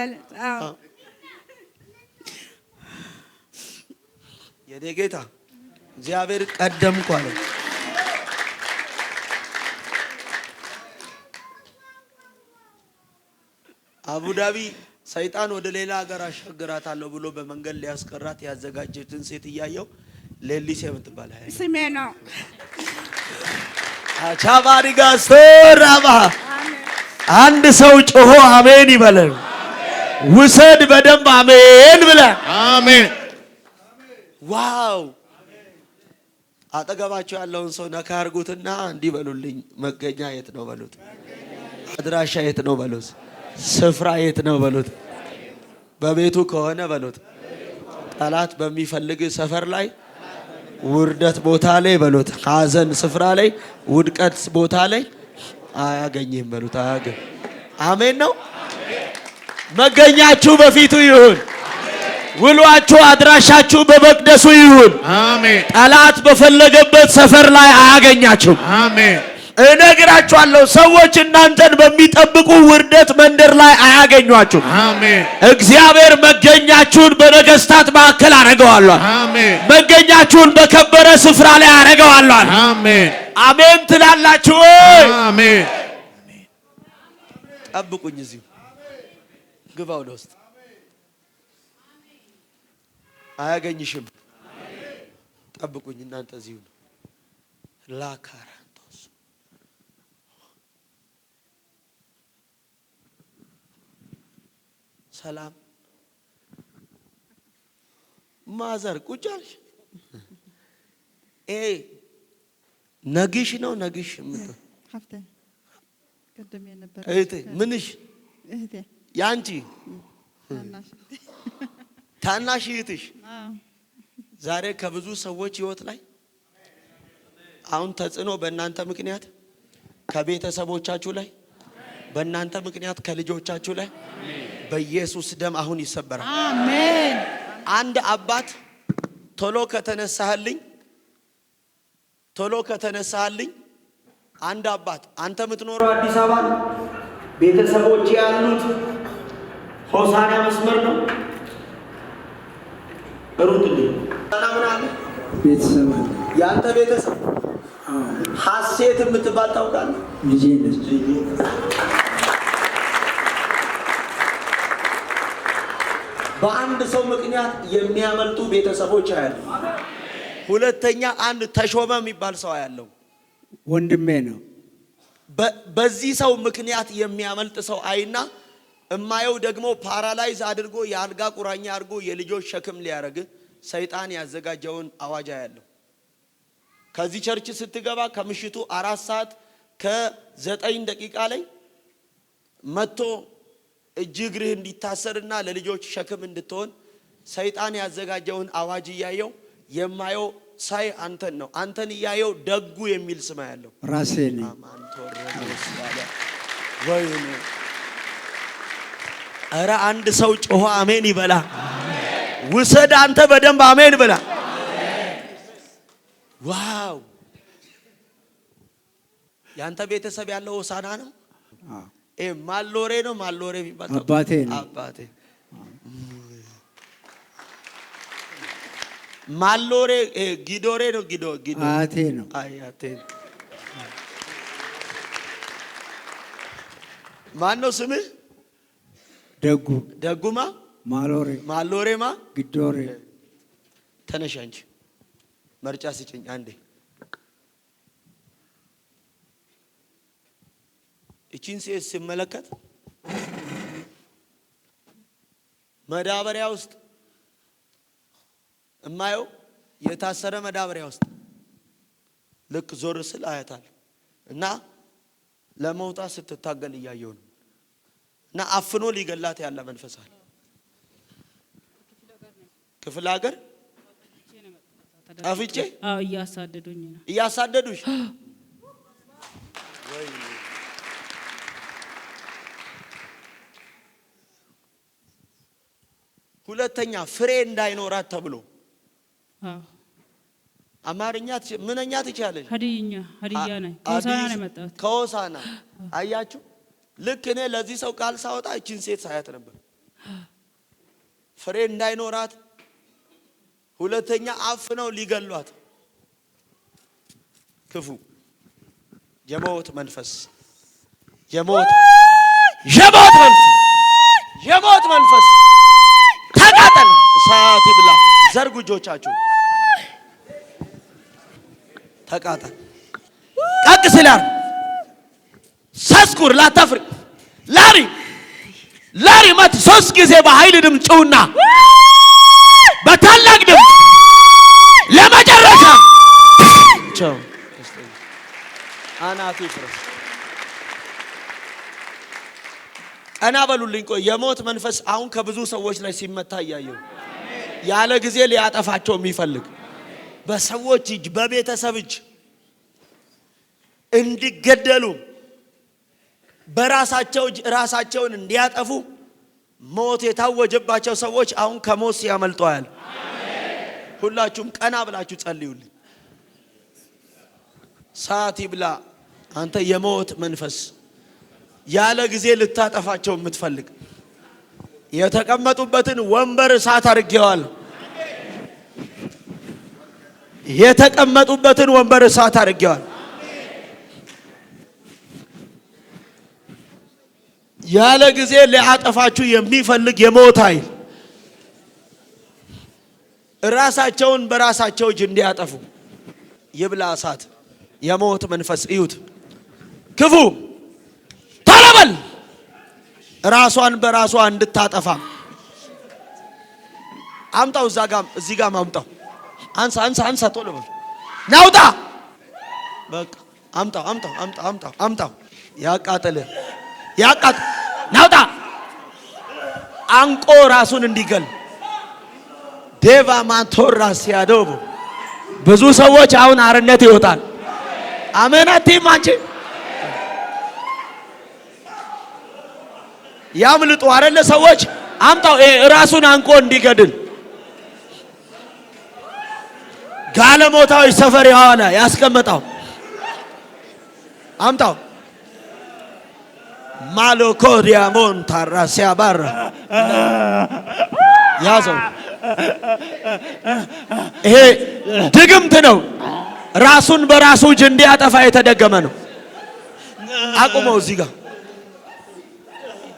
የኔ ጌታ እግዚአብሔር ቀደምኩ አለ። አቡዳቢ ሰይጣን ወደ ሌላ ሀገር አሻግራታለሁ ብሎ በመንገድ ሊያስቀራት ያዘጋጀችን ሴት እያየው ሌሊሴ የምትባል ስሜ ነው። አቻባሪ ጋስቶራባ አንድ ሰው ጮሆ አሜን ይበለን። ውሰድ በደንብ አሜን ብለ አሜን። ዋው! አጠገባቸው ያለውን ሰው ነካ አድርጉትና እንዲህ በሉልኝ፣ መገኛ የት ነው በሉት፣ አድራሻ የት ነው በሉት፣ ስፍራ የት ነው በሉት። በቤቱ ከሆነ በሉት፣ ጠላት በሚፈልግ ሰፈር ላይ ውርደት ቦታ ላይ በሉት፣ ሀዘን ስፍራ ላይ ውድቀት ቦታ ላይ አያገኝም በሉት። አያገኝ። አሜን ነው። መገኛችሁ በፊቱ ይሁን። ውሏችሁ አድራሻችሁ በመቅደሱ ይሁን። አሜን። ጠላት በፈለገበት ሰፈር ላይ አያገኛችሁም። አሜን። እነግራችኋለሁ፣ ሰዎች እናንተን በሚጠብቁ ውርደት መንደር ላይ አያገኟችሁም። አሜን። እግዚአብሔር መገኛችሁን በነገስታት መካከል አረገዋለሁ። አሜን። መገኛችሁን በከበረ ስፍራ ላይ አረገዋለሁ። አሜን። አሜን ትላላችሁ? አሜን። ጠብቁኝ፣ እዚሁ ግባ ወደ ውስጥ። አያገኝሽም። ጠብቁኝ እናንተ እዚሁ ነው። ላካራንቶስ ሰላም ማዘር ቁጭ አልሽ። ነግሽ ነው ነግሽ ሀብቴ ቅድም የነበረ እህቴ ምንሽ እህቴ ያንቺ ታናሽ ታናሽ እህትሽ ዛሬ ከብዙ ሰዎች ህይወት ላይ አሁን ተጽዕኖ በእናንተ ምክንያት ከቤተሰቦቻችሁ ላይ በእናንተ ምክንያት ከልጆቻችሁ ላይ በኢየሱስ ደም አሁን ይሰበራል። አሜን። አንድ አባት ቶሎ ከተነሳህልኝ አንድ አባት አንተ የምትኖረው አዲስ አበባ ነው። ቤተሰቦች ያሉት ሆሳና መስመር ነው። ሩጥልኝ ቤተሰብ ያንተ ቤተሰብ ሐሴት የምትባል ታውቃለህ? ልጄ ነች። በአንድ ሰው ምክንያት የሚያመልጡ ቤተሰቦች አያሉ። ሁለተኛ አንድ ተሾመ የሚባል ሰው ያለው ወንድሜ ነው። በዚህ ሰው ምክንያት የሚያመልጥ ሰው አይና እማየው ደግሞ ፓራላይዝ አድርጎ የአልጋ ቁራኛ አድርጎ የልጆች ሸክም ሊያረግ ሰይጣን ያዘጋጀውን አዋጃ ያለው። ከዚህ ቸርች ስትገባ ከምሽቱ 4 ሰዓት ከ9 ደቂቃ ላይ መጥቶ እጅ እግርህ እንዲታሰርና ለልጆች ሸክም እንድትሆን ሰይጣን ያዘጋጀውን አዋጅ እያየው የማየው ሳይ አንተን ነው። አንተን እያየው ደጉ የሚል ስም ያለው ራሴ ነኝ። ወይኔ! ኧረ አንድ ሰው ጮሆ አሜን ይበላ። ውሰድ አንተ በደንብ አሜን ብላ። ዋው! ያንተ ቤተሰብ ያለው ሆሳና ነው? ማሎሬ ነው። ማሎሬ የሚባል አባቴ ነው። አባቴ ማሎሬ ጊዶሬ ነው። ጊዶ አያቴ ነው። አያቴ ማን ነው ስምህ? ደጉ ደጉማ ማሎሬ ማሎሬማ ግዶሬ። ተነሽ አንቺ መርጫ ስጭኝ አንዴ። እቺን ሴት ሲመለከት መዳበሪያ ውስጥ እማየው የታሰረ መዳበሪያ ውስጥ ልክ ዞር ስል አያታል እና ለመውጣት ስትታገል እያየው ነው። እና አፍኖ ሊገላት ያለ መንፈስ አለ። ክፍለ ሀገር ጠፍቼ እያሳደዱኝ ነው። እያሳደዱሽ ሁለተኛ ፍሬ እንዳይኖራት ተብሎ አማርኛ ምንኛ ትችላለሽ? ሀዲያ ነኝ። ከሆሳና ነው የመጣሁት። ከሆሳና አያችሁ። ልክ እኔ ለዚህ ሰው ቃል ሳወጣ እቺን ሴት ሳያት ነበር። ፍሬ እንዳይኖራት ሁለተኛ አፍነው ሊገሏት ክፉ የሞት መንፈስ የሞት መንፈስ ተቃጠል፣ እሳት ይብላ። ዘርጉ እጆቻችሁ፣ ተቃጠል። ቀቅስ ይላል ሰስኩር ላታፍሪ ላሪ መት 3 ጊዜ በኃይል ድምፅ ጩውና በታላቅ ድምፅ ለመጨረሻ ቻው አናቱ ፍረስ። ቀና በሉልኝ። ቆይ የሞት መንፈስ አሁን ከብዙ ሰዎች ላይ ሲመታ እያየው ያለ ጊዜ ሊያጠፋቸው የሚፈልግ በሰዎች እጅ በቤተሰብ እጅ እንዲገደሉ በራሳቸው እጅ ራሳቸውን እንዲያጠፉ ሞት የታወጀባቸው ሰዎች አሁን ከሞት ሲያመልጡ ያለ። ሁላችሁም ቀና ብላችሁ ጸልዩልኝ። ሰዓት ይብላ። አንተ የሞት መንፈስ ያለ ጊዜ ልታጠፋቸው የምትፈልግ የተቀመጡበትን ወንበር እሳት አድርጌዋለሁ። የተቀመጡበትን ወንበር እሳት አድርጌዋለሁ። ያለ ጊዜ ሊያጠፋችሁ የሚፈልግ የሞት ኃይል ራሳቸውን በራሳቸው እጅ እንዲያጠፉ ይብላ እሳት። የሞት መንፈስ እዩት። ክፉ ተለበል ራሷን በራሷ እንድታጠፋ አምጣው። እዚህ ጋር አምጣው። አንሳ ቶሎ በል ናውጣ። በቃ አምጣው። ያቃጥል ናውጣ። አንቆ ራሱን እንዲገል ዴቫ ማንቶራ ሲያዶቡ ብዙ ሰዎች አሁን አርነት ይወጣል። አሜን አትይም አንቺ? ያምልጡ አይደለ ሰዎች? አምጣው ራሱን አንቆ እንዲገድል ጋለሞታዎች ሰፈር የሆነ ያስቀመጣው አምጣው። ማሎኮዲያ ሞንታራ ሲያባራ ያዘው። ይሄ ድግምት ነው። ራሱን በራሱ እጅ እንዲያጠፋ የተደገመ ነው። አቁመው እዚህ ጋር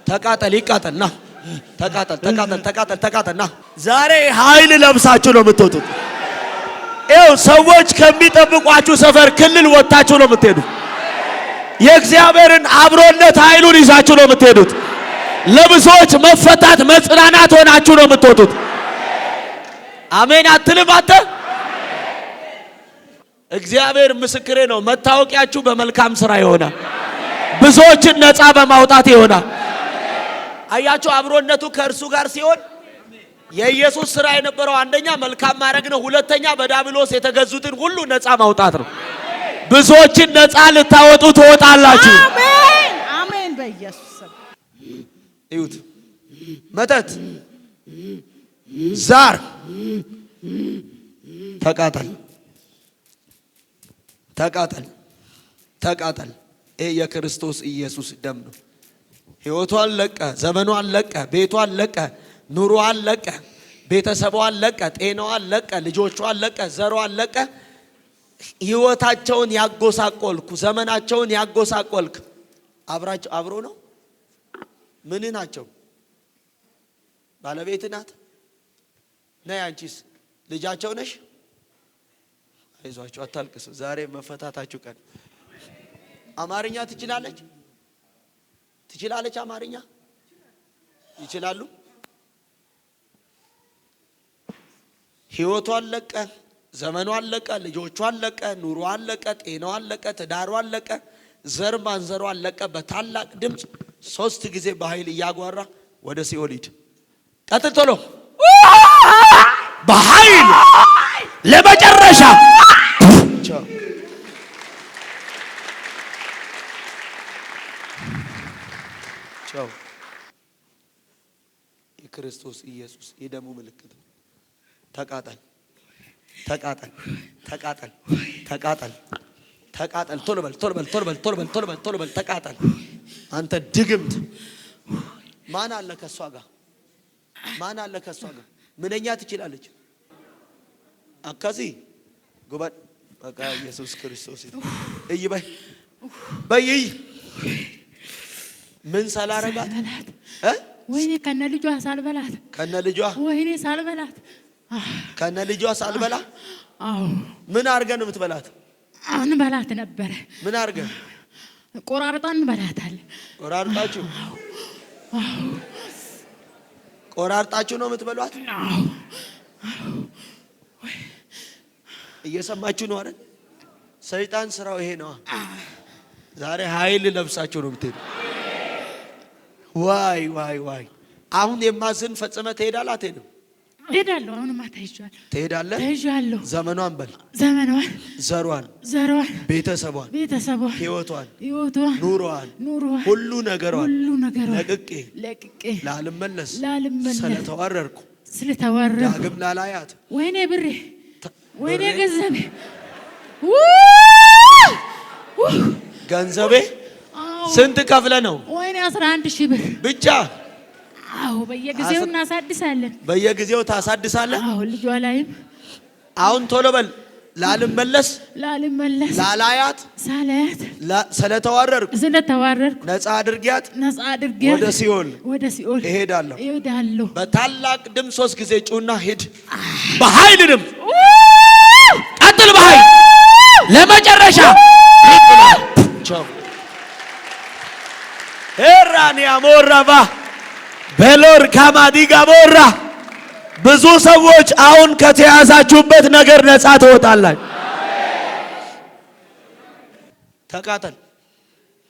ተቃጠል፣ ይቃጠል። ና ተቃጠል። ና ዛሬ ኃይል ለብሳችሁ ነው የምትወጡት። ይኸው ሰዎች ከሚጠብቋችሁ ሰፈር ክልል ወጣችሁ ነው የምትሄዱት። የእግዚአብሔርን አብሮነት ኃይሉን ይዛችሁ ነው የምትሄዱት። ለብዙዎች መፈታት መጽናናት ሆናችሁ ነው የምትወጡት። አሜን አትልም አንተ? እግዚአብሔር ምስክሬ ነው። መታወቂያችሁ በመልካም ስራ ይሆናል። ብዙዎችን ነፃ በማውጣት ይሆናል። አያችሁ፣ አብሮነቱ ከእርሱ ጋር ሲሆን የኢየሱስ ስራ የነበረው አንደኛ መልካም ማድረግ ነው። ሁለተኛ በዲያብሎስ የተገዙትን ሁሉ ነፃ ማውጣት ነው። ብዙዎችን ነፃ ልታወጡ ትወጣላችሁ። አሜን አሜን። በኢየሱስ ስም እዩት። መተት፣ ዛር ተቃጠል፣ ተቃጠል፣ ተቃጠል። ይሄ የክርስቶስ ኢየሱስ ደም ነው። ሕይወቷን ለቀ፣ ዘመኗን ለቀ፣ ቤቷን ለቀ፣ ኑሮዋን ለቀ፣ ቤተሰቧን ለቀ፣ ጤናዋን ለቀ፣ ልጆቿን ለቀ፣ ዘሯን ለቀ። ሕይወታቸውን ያጎሳቆልኩ፣ ዘመናቸውን ያጎሳቆልክ አብራቸው አብሮ ነው። ምን ናቸው? ባለቤት ናት። ነይ አንቺስ ልጃቸው ነሽ። አይዟችሁ አታልቅሱ። ዛሬ መፈታታችሁ ቀን። አማርኛ ትችላለች? ትችላለች? አማርኛ ይችላሉ? ሕይወቷን ለቀ፣ ዘመኗን ለቀ፣ ልጆቿን ለቀ፣ ኑሮዋን ለቀ፣ ጤናዋን ለቀ፣ ትዳሯን ለቀ፣ ዘር ማንዘሯን ለቀ። በታላቅ ድምፅ 3 ጊዜ በኃይል እያጓራ ወደ ሲኦል ሂድ። ቀጥል ቶሎ በኃይል ለመጨረሻ ቻው። የክርስቶስ ኢየሱስ የደሙ ምልክት ነው። ተቃጠል፣ ተቃጠል፣ ተቃጠል፣ ተቃጠል፣ ተቃጠል። ቶሎ በል፣ ቶሎ በል፣ ቶሎ በል፣ ቶሎ በል፣ ቶሎ በል፣ ቶሎ በል። ተቃጠል። አንተ ድግምት ማን አለ ከሷ ጋር? ማን አለ ከሷ ጋር? ምንኛ ትችላለች? አካዚ ጉባኤ በቃ ኢየሱስ ክርስቶስ እይ በይ በይ ምን ሳላረጋት ወይኔ ከነ ልጇ ሳልበላት፣ ከነ ልጇ ወይኔ ሳልበላት፣ ከነ ልጇ ሳልበላ። አዎ ምን አድርገን ነው የምትበላት? እንበላት ነበረ። ምን አድርገን? ቆራርጠን እንበላታለን። ቆራርጣችሁ ቆራርጣችሁ ነው የምትበሏት? እየሰማችሁ ነው አይደል? ሰይጣን ስራው ይሄ ነው። ዛሬ ኃይል ለብሳችሁ ነው የምትሄዱ። ዋይ ዋይ ዋይ! አሁን የማዝን ፈጽመህ ትሄዳለህ አትሄድም? እሄዳለሁ። አሁንማ ተይዣለሁ። ትሄዳለህ? ተይዣለሁ። ዘመኗን በል፣ ዘመኗን፣ ዘሯን፣ ዘሯን፣ ቤተሰቧን፣ ቤተሰቧን፣ ሕይወቷን፣ ሕይወቷን፣ ኑሮዋን፣ ኑሮዋን፣ ሁሉ ነገሯን ሁሉ ነገሯን ለቅቄ ለቅቄ ላልመለስ ላልመለስ ስለተዋረድኩ ስለተዋረድኩ ዳግም ላላያት ወይኔ ብሬ ወይኔ ገንዘቤ ገንዘቤ ስንት ከፍለ ነው? ወይኔ 11,000 ብር ብቻ። አዎ በየጊዜው እናሳድሳለን። በየጊዜው ታሳድሳለህ? አዎ ልጇ ላይም አሁን ቶሎ በል። ላልመለስ ላላያት ሳላያት ስለተዋረድኩ ነፃ አድርጊያት ወደ ሲኦል እሄዳለሁ። በታላቅ ድምፅ 3 ጊዜ ጩና ሂድ። በኃይል ድምፅ ቀጥል። በኃይል ለመጨረሻ ኤራኒያ ሞራባ ቤሎር ካማዲጋ ሞራ። ብዙ ሰዎች አሁን ከተያዛችሁበት ነገር ነፃ ትወጣላችሁ። ተቃጠል።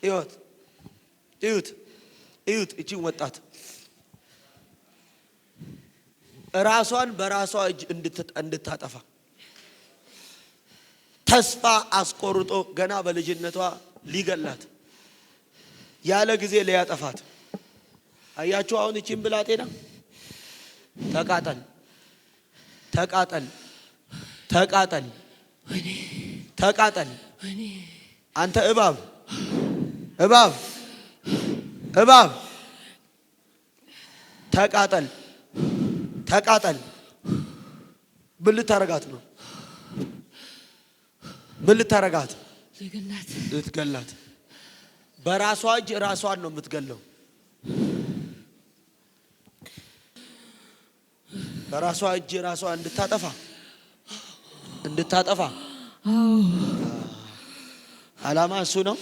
እዩት፣ እዩት፣ እዩት። እቺን ወጣት ራሷን በራሷ እጅ እንድታጠፋ ተስፋ አስቆርጦ ገና በልጅነቷ ሊገላት ያለ ጊዜ ሊያጠፋት። አያችሁ አሁን እቺን ብላቴና ተቃጠል፣ ተቃጠል፣ ተቃጠል፣ ተቃጠል። አንተ እባብ፣ እባብ፣ እባብ ተቃጠል፣ ተቃጠል። ምን ልታረጋት ነው? ምን ልታረጋት? ልትገላት። በራሷ እጅ ራሷን ነው የምትገለው። በራሷ እጅ ራሷን እንድታጠፋ አላማ እሱ ነው።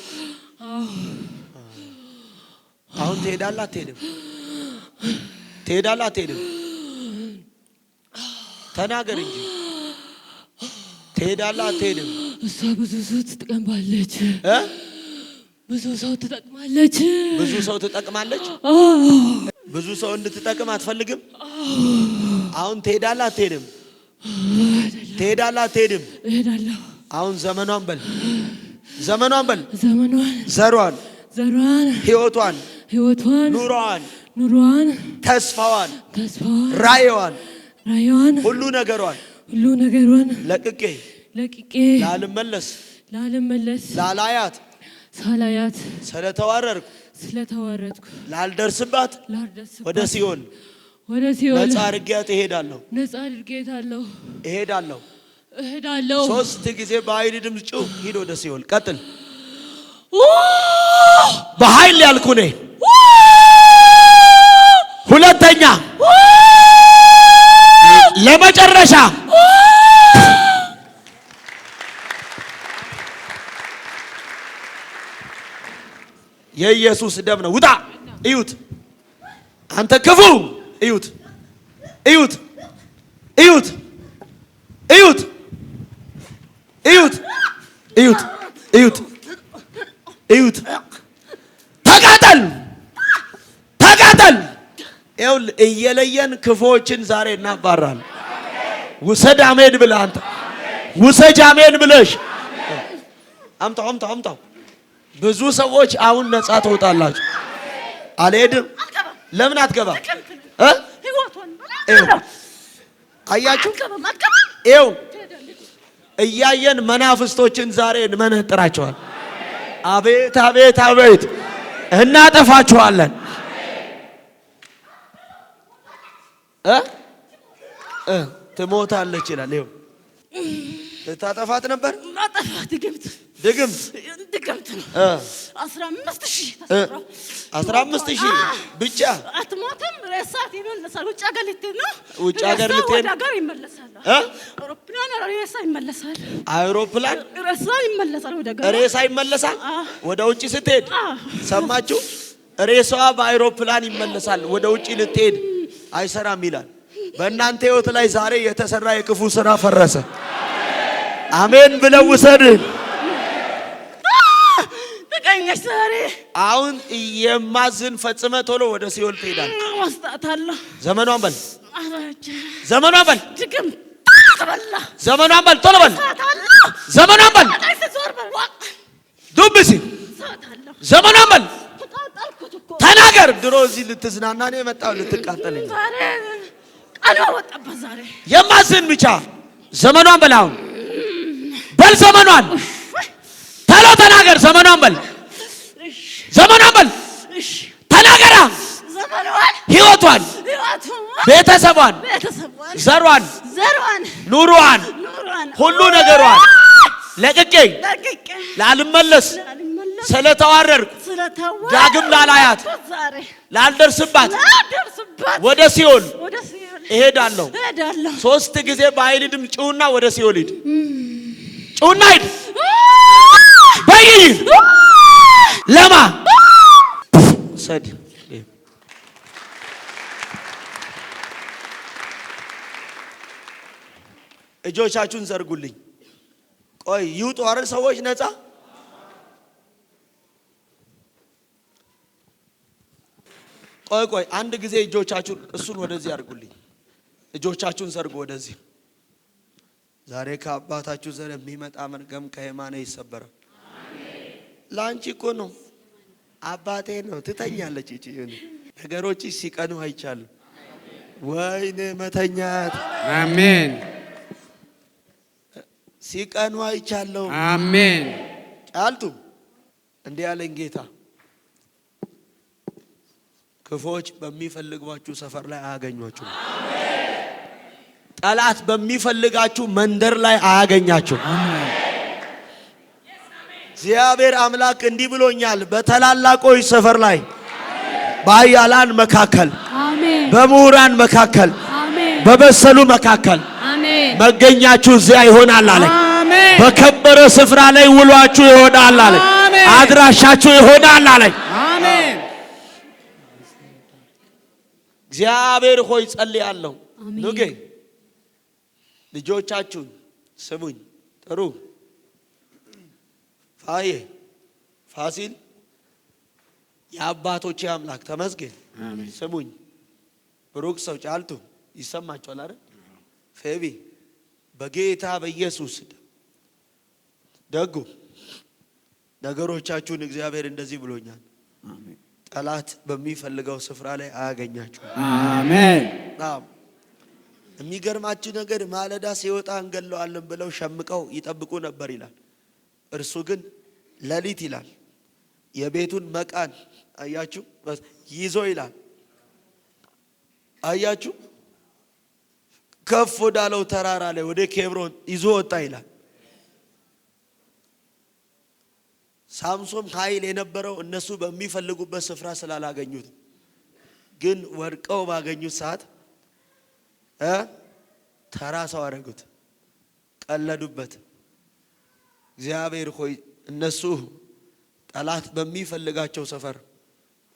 አሁን ትሄዳለህ አትሄድም? ትሄዳለህ አትሄድም? ተናገር እንጂ ትሄዳለህ አትሄድም? እሷ ብዙ ሰው ትጠቅማለች። ብዙ ሰው ትጠቅማለች። ብዙ ሰው ትጠቅማለች። ብዙ ሰው እንድትጠቅም አትፈልግም? አሁን ትሄዳለህ አትሄድም? ትሄዳለህ አትሄድም? እሄዳለሁ። አሁን ዘመኗን በል፣ ዘመኗን በል፣ ዘመኗን፣ ዘሯን፣ ዘሯን፣ ህይወቷን፣ ህይወቷን፣ ኑሮዋን፣ ኑሮዋን፣ ተስፋዋን፣ ተስፋዋን፣ ራእይዋን፣ ራእይዋን፣ ሁሉ ነገሯን ሁሉ ነገሯን ለቅቄ ላልመለስ ላላያት ሳላያት ስለተዋረድኩ ላልደርስባት ወደ ሲኦል ነፃ አድርጌያት እሄዳለሁ። እሄዳለሁ። 3 ጊዜ በኃይል ድምፅ ጩህ። ሂድ ወደ ሲኦል። ቀጥል። በኃይል ያልኩ ነኝ። ሁለተኛ ለመጨረሻ የኢየሱስ ደም ነው። ውጣ! እዩት! አንተ ክፉ! እዩት! እዩት! እዩት! እዩት! እዩት! እዩት! እዩት! እዩት! ተቃጠል! ተቃጠል! ይኸውልህ እየለየን ክፉዎችን ዛሬ እናባራለን። ውሰድ አሜን ብለህ አንተ ውሰጅ አሜን ብለሽ አምጣው። ብዙ ሰዎች አሁን ነፃ ትወጣላችሁ። አልሄድም። ለምን አትገባ? አያችሁ? ይኸው እያየን መናፍስቶችን ዛሬ እንመነጥራቸዋል። አቤት አቤት አቤት! እናጠፋችኋለን። ትሞታለች ይላል። ይኸው ልታጠፋት ነበር። ማጠፋት ድግምት ነው። 15,000 ተሰራው። 15,000 ብቻ አትሞትም። ሬሳት ይመለሳል። ውጭ ሀገር ልትሄድ ነው። ውጭ ሀገር ልትሄድ ወደ ሀገር ይመለሳል። አውሮፕላን ሬሳ ይመለሳል። አውሮፕላን ሬሳ ይመለሳል። ወደ ሀገር ሬሳ ይመለሳል። ወደ ውጭ ስትሄድ ሰማችሁ? ሬሳዋ በአውሮፕላን ይመለሳል። ወደ ውጭ ልትሄድ አይሰራም ይላል። በእናንተ ህይወት ላይ ዛሬ የተሰራ የክፉ ስራ ፈረሰ። አሜን ብለው ውሰድ። ተቀኘሽ ዛሬ አሁን የማዝን ፈጽመ ቶሎ ወደ ሲኦል ትሄዳለህ። ወስጣታለሁ። ዘመኗን በል፣ ዘመኗን በል፣ ድግም ተበላ። ዘመኗን በል፣ ቶሎ በል፣ ዘመኗን በል፣ ዱብሲ ዘመኗን በል፣ ተናገር። ድሮ እዚህ ልትዝናና ነው የመጣው፣ ልትቃጠል ነው። ቃሏ ወጣበት ዛሬ። የማዝን ብቻ ዘመኗን በል፣ አሁን በል፣ ዘመኗን ቶሎ ተናገር። ዘመኗን በል፣ ዘመኗን በል፣ ተናገራ። ህይወቷን፣ ቤተሰቧን፣ ዘሯን፣ ኑሮዋን፣ ሁሉ ነገሯን ለቅቄ ላልመለስ ስለተዋረድኩ ዳግም ላላያት ላልደርስባት ወደ ሲኦል እሄዳለሁ። 3 ጊዜ በኃይል ድምፅ ጩውና ወደ ሲኦል ሂድ። ጩውና ሂድ በይ። ለማ ሰድ እጆቻችሁን ዘርጉልኝ። ቆይ ይውጡ አይደል ሰዎች ነፃ? ቆይ አንድ ጊዜ እጆቻችሁን እሱን ወደዚህ አድርጉልኝ። እጆቻችሁን ዘርጉ ወደዚህ። ዛሬ ከአባታችሁ ዘር የሚመጣ መርገም ከየማነ ይሰበራል። ላንቺ እኮ ነው፣ አባቴ ነው። ትተኛለች እቺ ነገሮች ሲቀኑ አይቻልም። ወይኔ መተኛት። አሜን። ሲቀኑ አይቻለሁ። አሜን። ጫልቱ እንዲህ ያለኝ ጌታ ክፎች በሚፈልጓችሁ ሰፈር ላይ አያገኟችሁ። ጠላት በሚፈልጋችሁ መንደር ላይ አያገኛችሁ። እግዚአብሔር አምላክ እንዲህ ብሎኛል። በተላላቆች ሰፈር ላይ በኃያላን መካከል፣ በምሁራን መካከል፣ በበሰሉ መካከል መገኛችሁ እዚያ ይሆናል አለ። በከበረ ስፍራ ላይ ውሏችሁ ይሆናል አለ። አድራሻችሁ ይሆናል አለ። አሜን። እግዚአብሔር ሆይ ጸልያለሁ። ንጌ ልጆቻችሁን ስሙኝ ጥሩ። ፋሲል የአባቶቼ አምላክ ተመስገን። አሜን። ስሙኝ፣ ብሩክ ሰው ጫልቱ ይሰማችኋል አይደል? ፌቢ በጌታ በኢየሱስ ደጉ ነገሮቻችሁን እግዚአብሔር እንደዚህ ብሎኛል። አሜን። ጠላት በሚፈልገው ስፍራ ላይ አያገኛችሁ። አሜን። የሚገርማችሁ ነገር ማለዳ ሲወጣ እንገለዋለን ብለው ሸምቀው ይጠብቁ ነበር ይላል። እርሱ ግን ሌሊት ይላል የቤቱን መቃን አያችሁ ይዞ ይላል አያችሁ ከፍ ወዳለው ተራራ ላይ ወደ ኬብሮን ይዞ ወጣ ይላል። ሳምሶን ኃይል የነበረው እነሱ በሚፈልጉበት ስፍራ ስላላገኙት፣ ግን ወድቀው ባገኙት ሰዓት ተራ ሰው አደረጉት፣ ቀለዱበት። እግዚአብሔር ሆይ እነሱ ጠላት በሚፈልጋቸው ሰፈር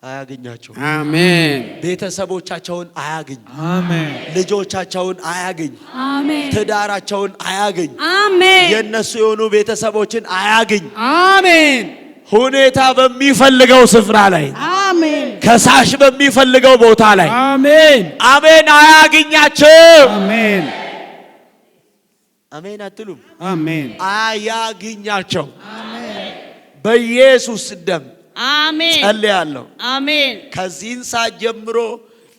አያገኛቸው። አሜን። ቤተሰቦቻቸውን አያገኝ። አሜን። ልጆቻቸውን አያገኝ። አሜን። ትዳራቸውን አያገኝ። አሜን። የነሱ የሆኑ ቤተሰቦችን አያገኝ። አሜን። ሁኔታ በሚፈልገው ስፍራ ላይ አሜን። ከሳሽ በሚፈልገው ቦታ ላይ አሜን። አሜን አያገኛቸው። አሜን። አሜን አትሉም? አሜን። አያገኛቸው። በኢየሱስ ደም አሜን። ጸልያለሁ። አሜን። ከዚህን ሰዓት ጀምሮ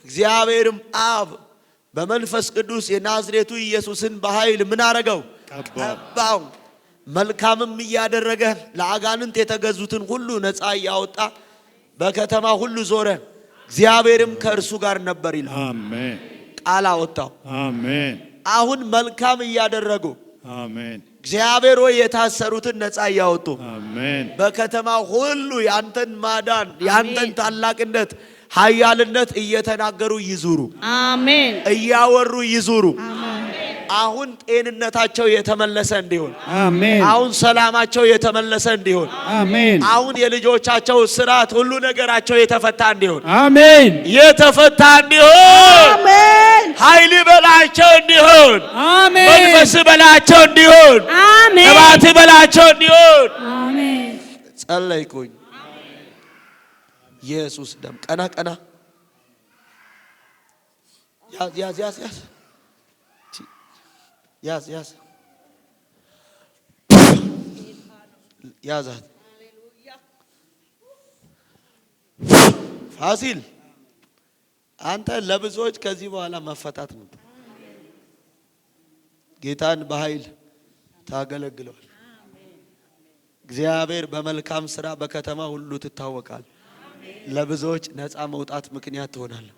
እግዚአብሔርም አብ በመንፈስ ቅዱስ የናዝሬቱ ኢየሱስን በኃይል ምን አረገው? ቀባው። መልካምም እያደረገ ለአጋንንት የተገዙትን ሁሉ ነፃ እያወጣ በከተማ ሁሉ ዞረ። እግዚአብሔርም ከእርሱ ጋር ነበር ይላል። አሜን። ቃል አወጣው። አሜን። አሁን መልካም እያደረጉ አሜን። እግዚአብሔር ሆይ የታሰሩትን ነፃ እያወጡ አሜን። በከተማ ሁሉ ያንተን ማዳን ያንተን ታላቅነት ኃያልነት እየተናገሩ ይዙሩ። አሜን። እያወሩ ይዙሩ። አሁን ጤንነታቸው የተመለሰ እንዲሆን፣ አሜን። አሁን ሰላማቸው የተመለሰ እንዲሆን፣ አሜን። አሁን የልጆቻቸው ስራት ሁሉ ነገራቸው የተፈታ እንዲሆን፣ አሜን። የተፈታ እንዲሆን፣ አሜን። ኃይል በላቸው እንዲሆን፣ አሜን። መንፈስ በላቸው እንዲሆን፣ አሜን። ቅባት በላቸው እንዲሆን አሜን። ጸለይኩኝ። ኢየሱስ ደም ቀና ቀና ያዝ ያዝ ያዝ ያዝ ያዝ ያዝ ያዛት። ፋሲል አንተ ለብዙዎች ከዚህ በኋላ መፈታት ነው። ጌታን በኃይል ታገለግለዋል። እግዚአብሔር በመልካም ስራ በከተማ ሁሉ ትታወቃል። ለብዙዎች ነፃ መውጣት ምክንያት ትሆናለህ።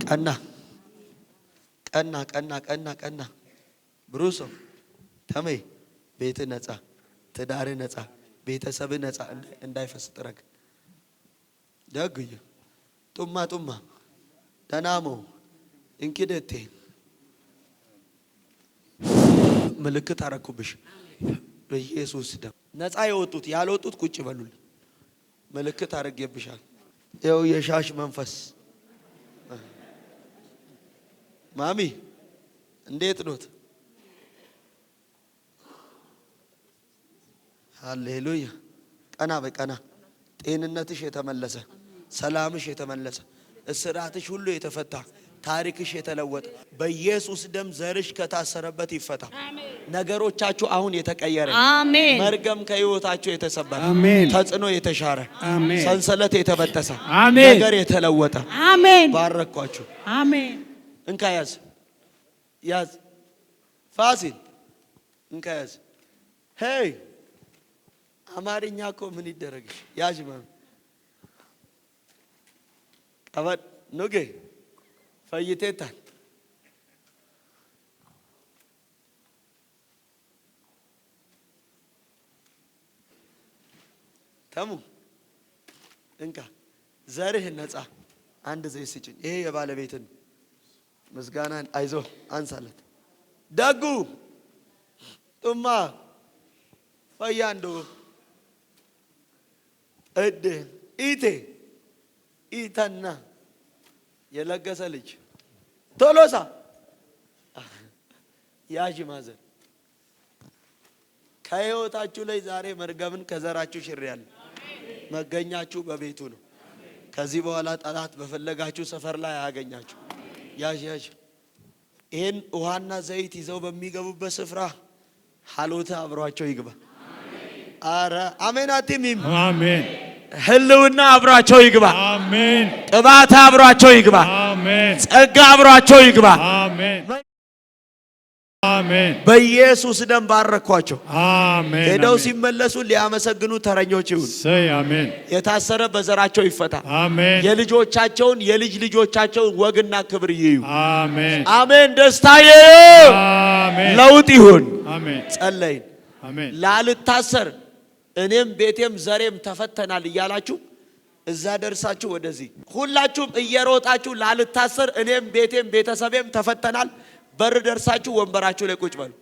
ቀና ቀና ቀና ቀና ቀና ብሩሶ ተመይ ቤት ነፃ፣ ትዳር ነፃ፣ ቤተሰብ ነፃ እንዳይፈስ ጥረግ። ደግዩ ጡማ ጡማ ደናሞ እንኪደቴ ምልክት አረኩብሽ በኢየሱስ ደም። ነፃ የወጡት ያልወጡት ቁጭ በሉልኝ። ምልክት አረግየብሻል። ይኸው የሻሽ መንፈስ ማሚ እንዴት ኖት? ሃሌሉያ። ቀና በቀና ጤንነትሽ የተመለሰ፣ ሰላምሽ የተመለሰ፣ እስራትሽ ሁሉ የተፈታ፣ ታሪክሽ የተለወጠ በኢየሱስ ደም ዘርሽ ከታሰረበት ይፈታ። ነገሮቻችሁ አሁን የተቀየረ፣ አሜን። መርገም ከህይወታችሁ የተሰበረ፣ አሜን። ተጽዕኖ የተሻረ፣ አሜን። ሰንሰለት የተበጠሰ፣ አሜን። ነገር የተለወጠ አሜን። ባረኳችሁ። አሜን። እንካ ያዝ ያዝ ፋሲል እንካ ያዝ። ሄይ አማርኛ እኮ ምን ይደረግሽ? ያዥ ማም ቀበድ ኑጌ ፈይቴታል ተሙ እንካ ዘርህ ነፃ። አንድ ዘይት ስጭኝ። ይሄ የባለቤትን ምስጋናን አይዞ አንሳለት። ደጉ ጡማ ፈያንዶ እድ ኢቴ ኢተና የለገሰ ልጅ ቶሎሳ ያዥ ማዘር ከህይወታችሁ ላይ ዛሬ መርገምን ከዘራችሁ ሽሬያለሁ። መገኛችሁ በቤቱ ነው። ከዚህ በኋላ ጠላት በፈለጋችሁ ሰፈር ላይ አያገኛችሁ። ያዥ ያዥ። ይሄን ውሃና ዘይት ይዘው በሚገቡበት ስፍራ ሐሎተ አብሯቸው ይግባ። አረ አሜን አትሚም። አሜን። ህልውና አብሯቸው ይግባ። አሜን። ቅባት አብሯቸው ይግባ። አሜን። ጸጋ አብሯቸው ይግባ። አሜን። አሜን። በኢየሱስ ደም ባረኳቸው። አሜን። ሄደው ሲመለሱ ሊያመሰግኑ ተረኞች ይሁን። ሰይ አሜን። የታሰረ በዘራቸው ይፈታ። አሜን። የልጆቻቸውን የልጅ ልጆቻቸውን ወግና ክብር ይዩ። አሜን። አሜን። ደስታዬ አሜን። ለውጥ ይሁን። አሜን። ጸለይን። አሜን። ላልታሰር እኔም ቤቴም ዘሬም ተፈተናል እያላችሁ እዛ ደርሳችሁ ወደዚህ ሁላችሁም እየሮጣችሁ ላልታሰር እኔም ቤቴም ቤተሰቤም ተፈተናል። በር ደርሳችሁ ወንበራችሁ ላይ ቁጭ በሉ።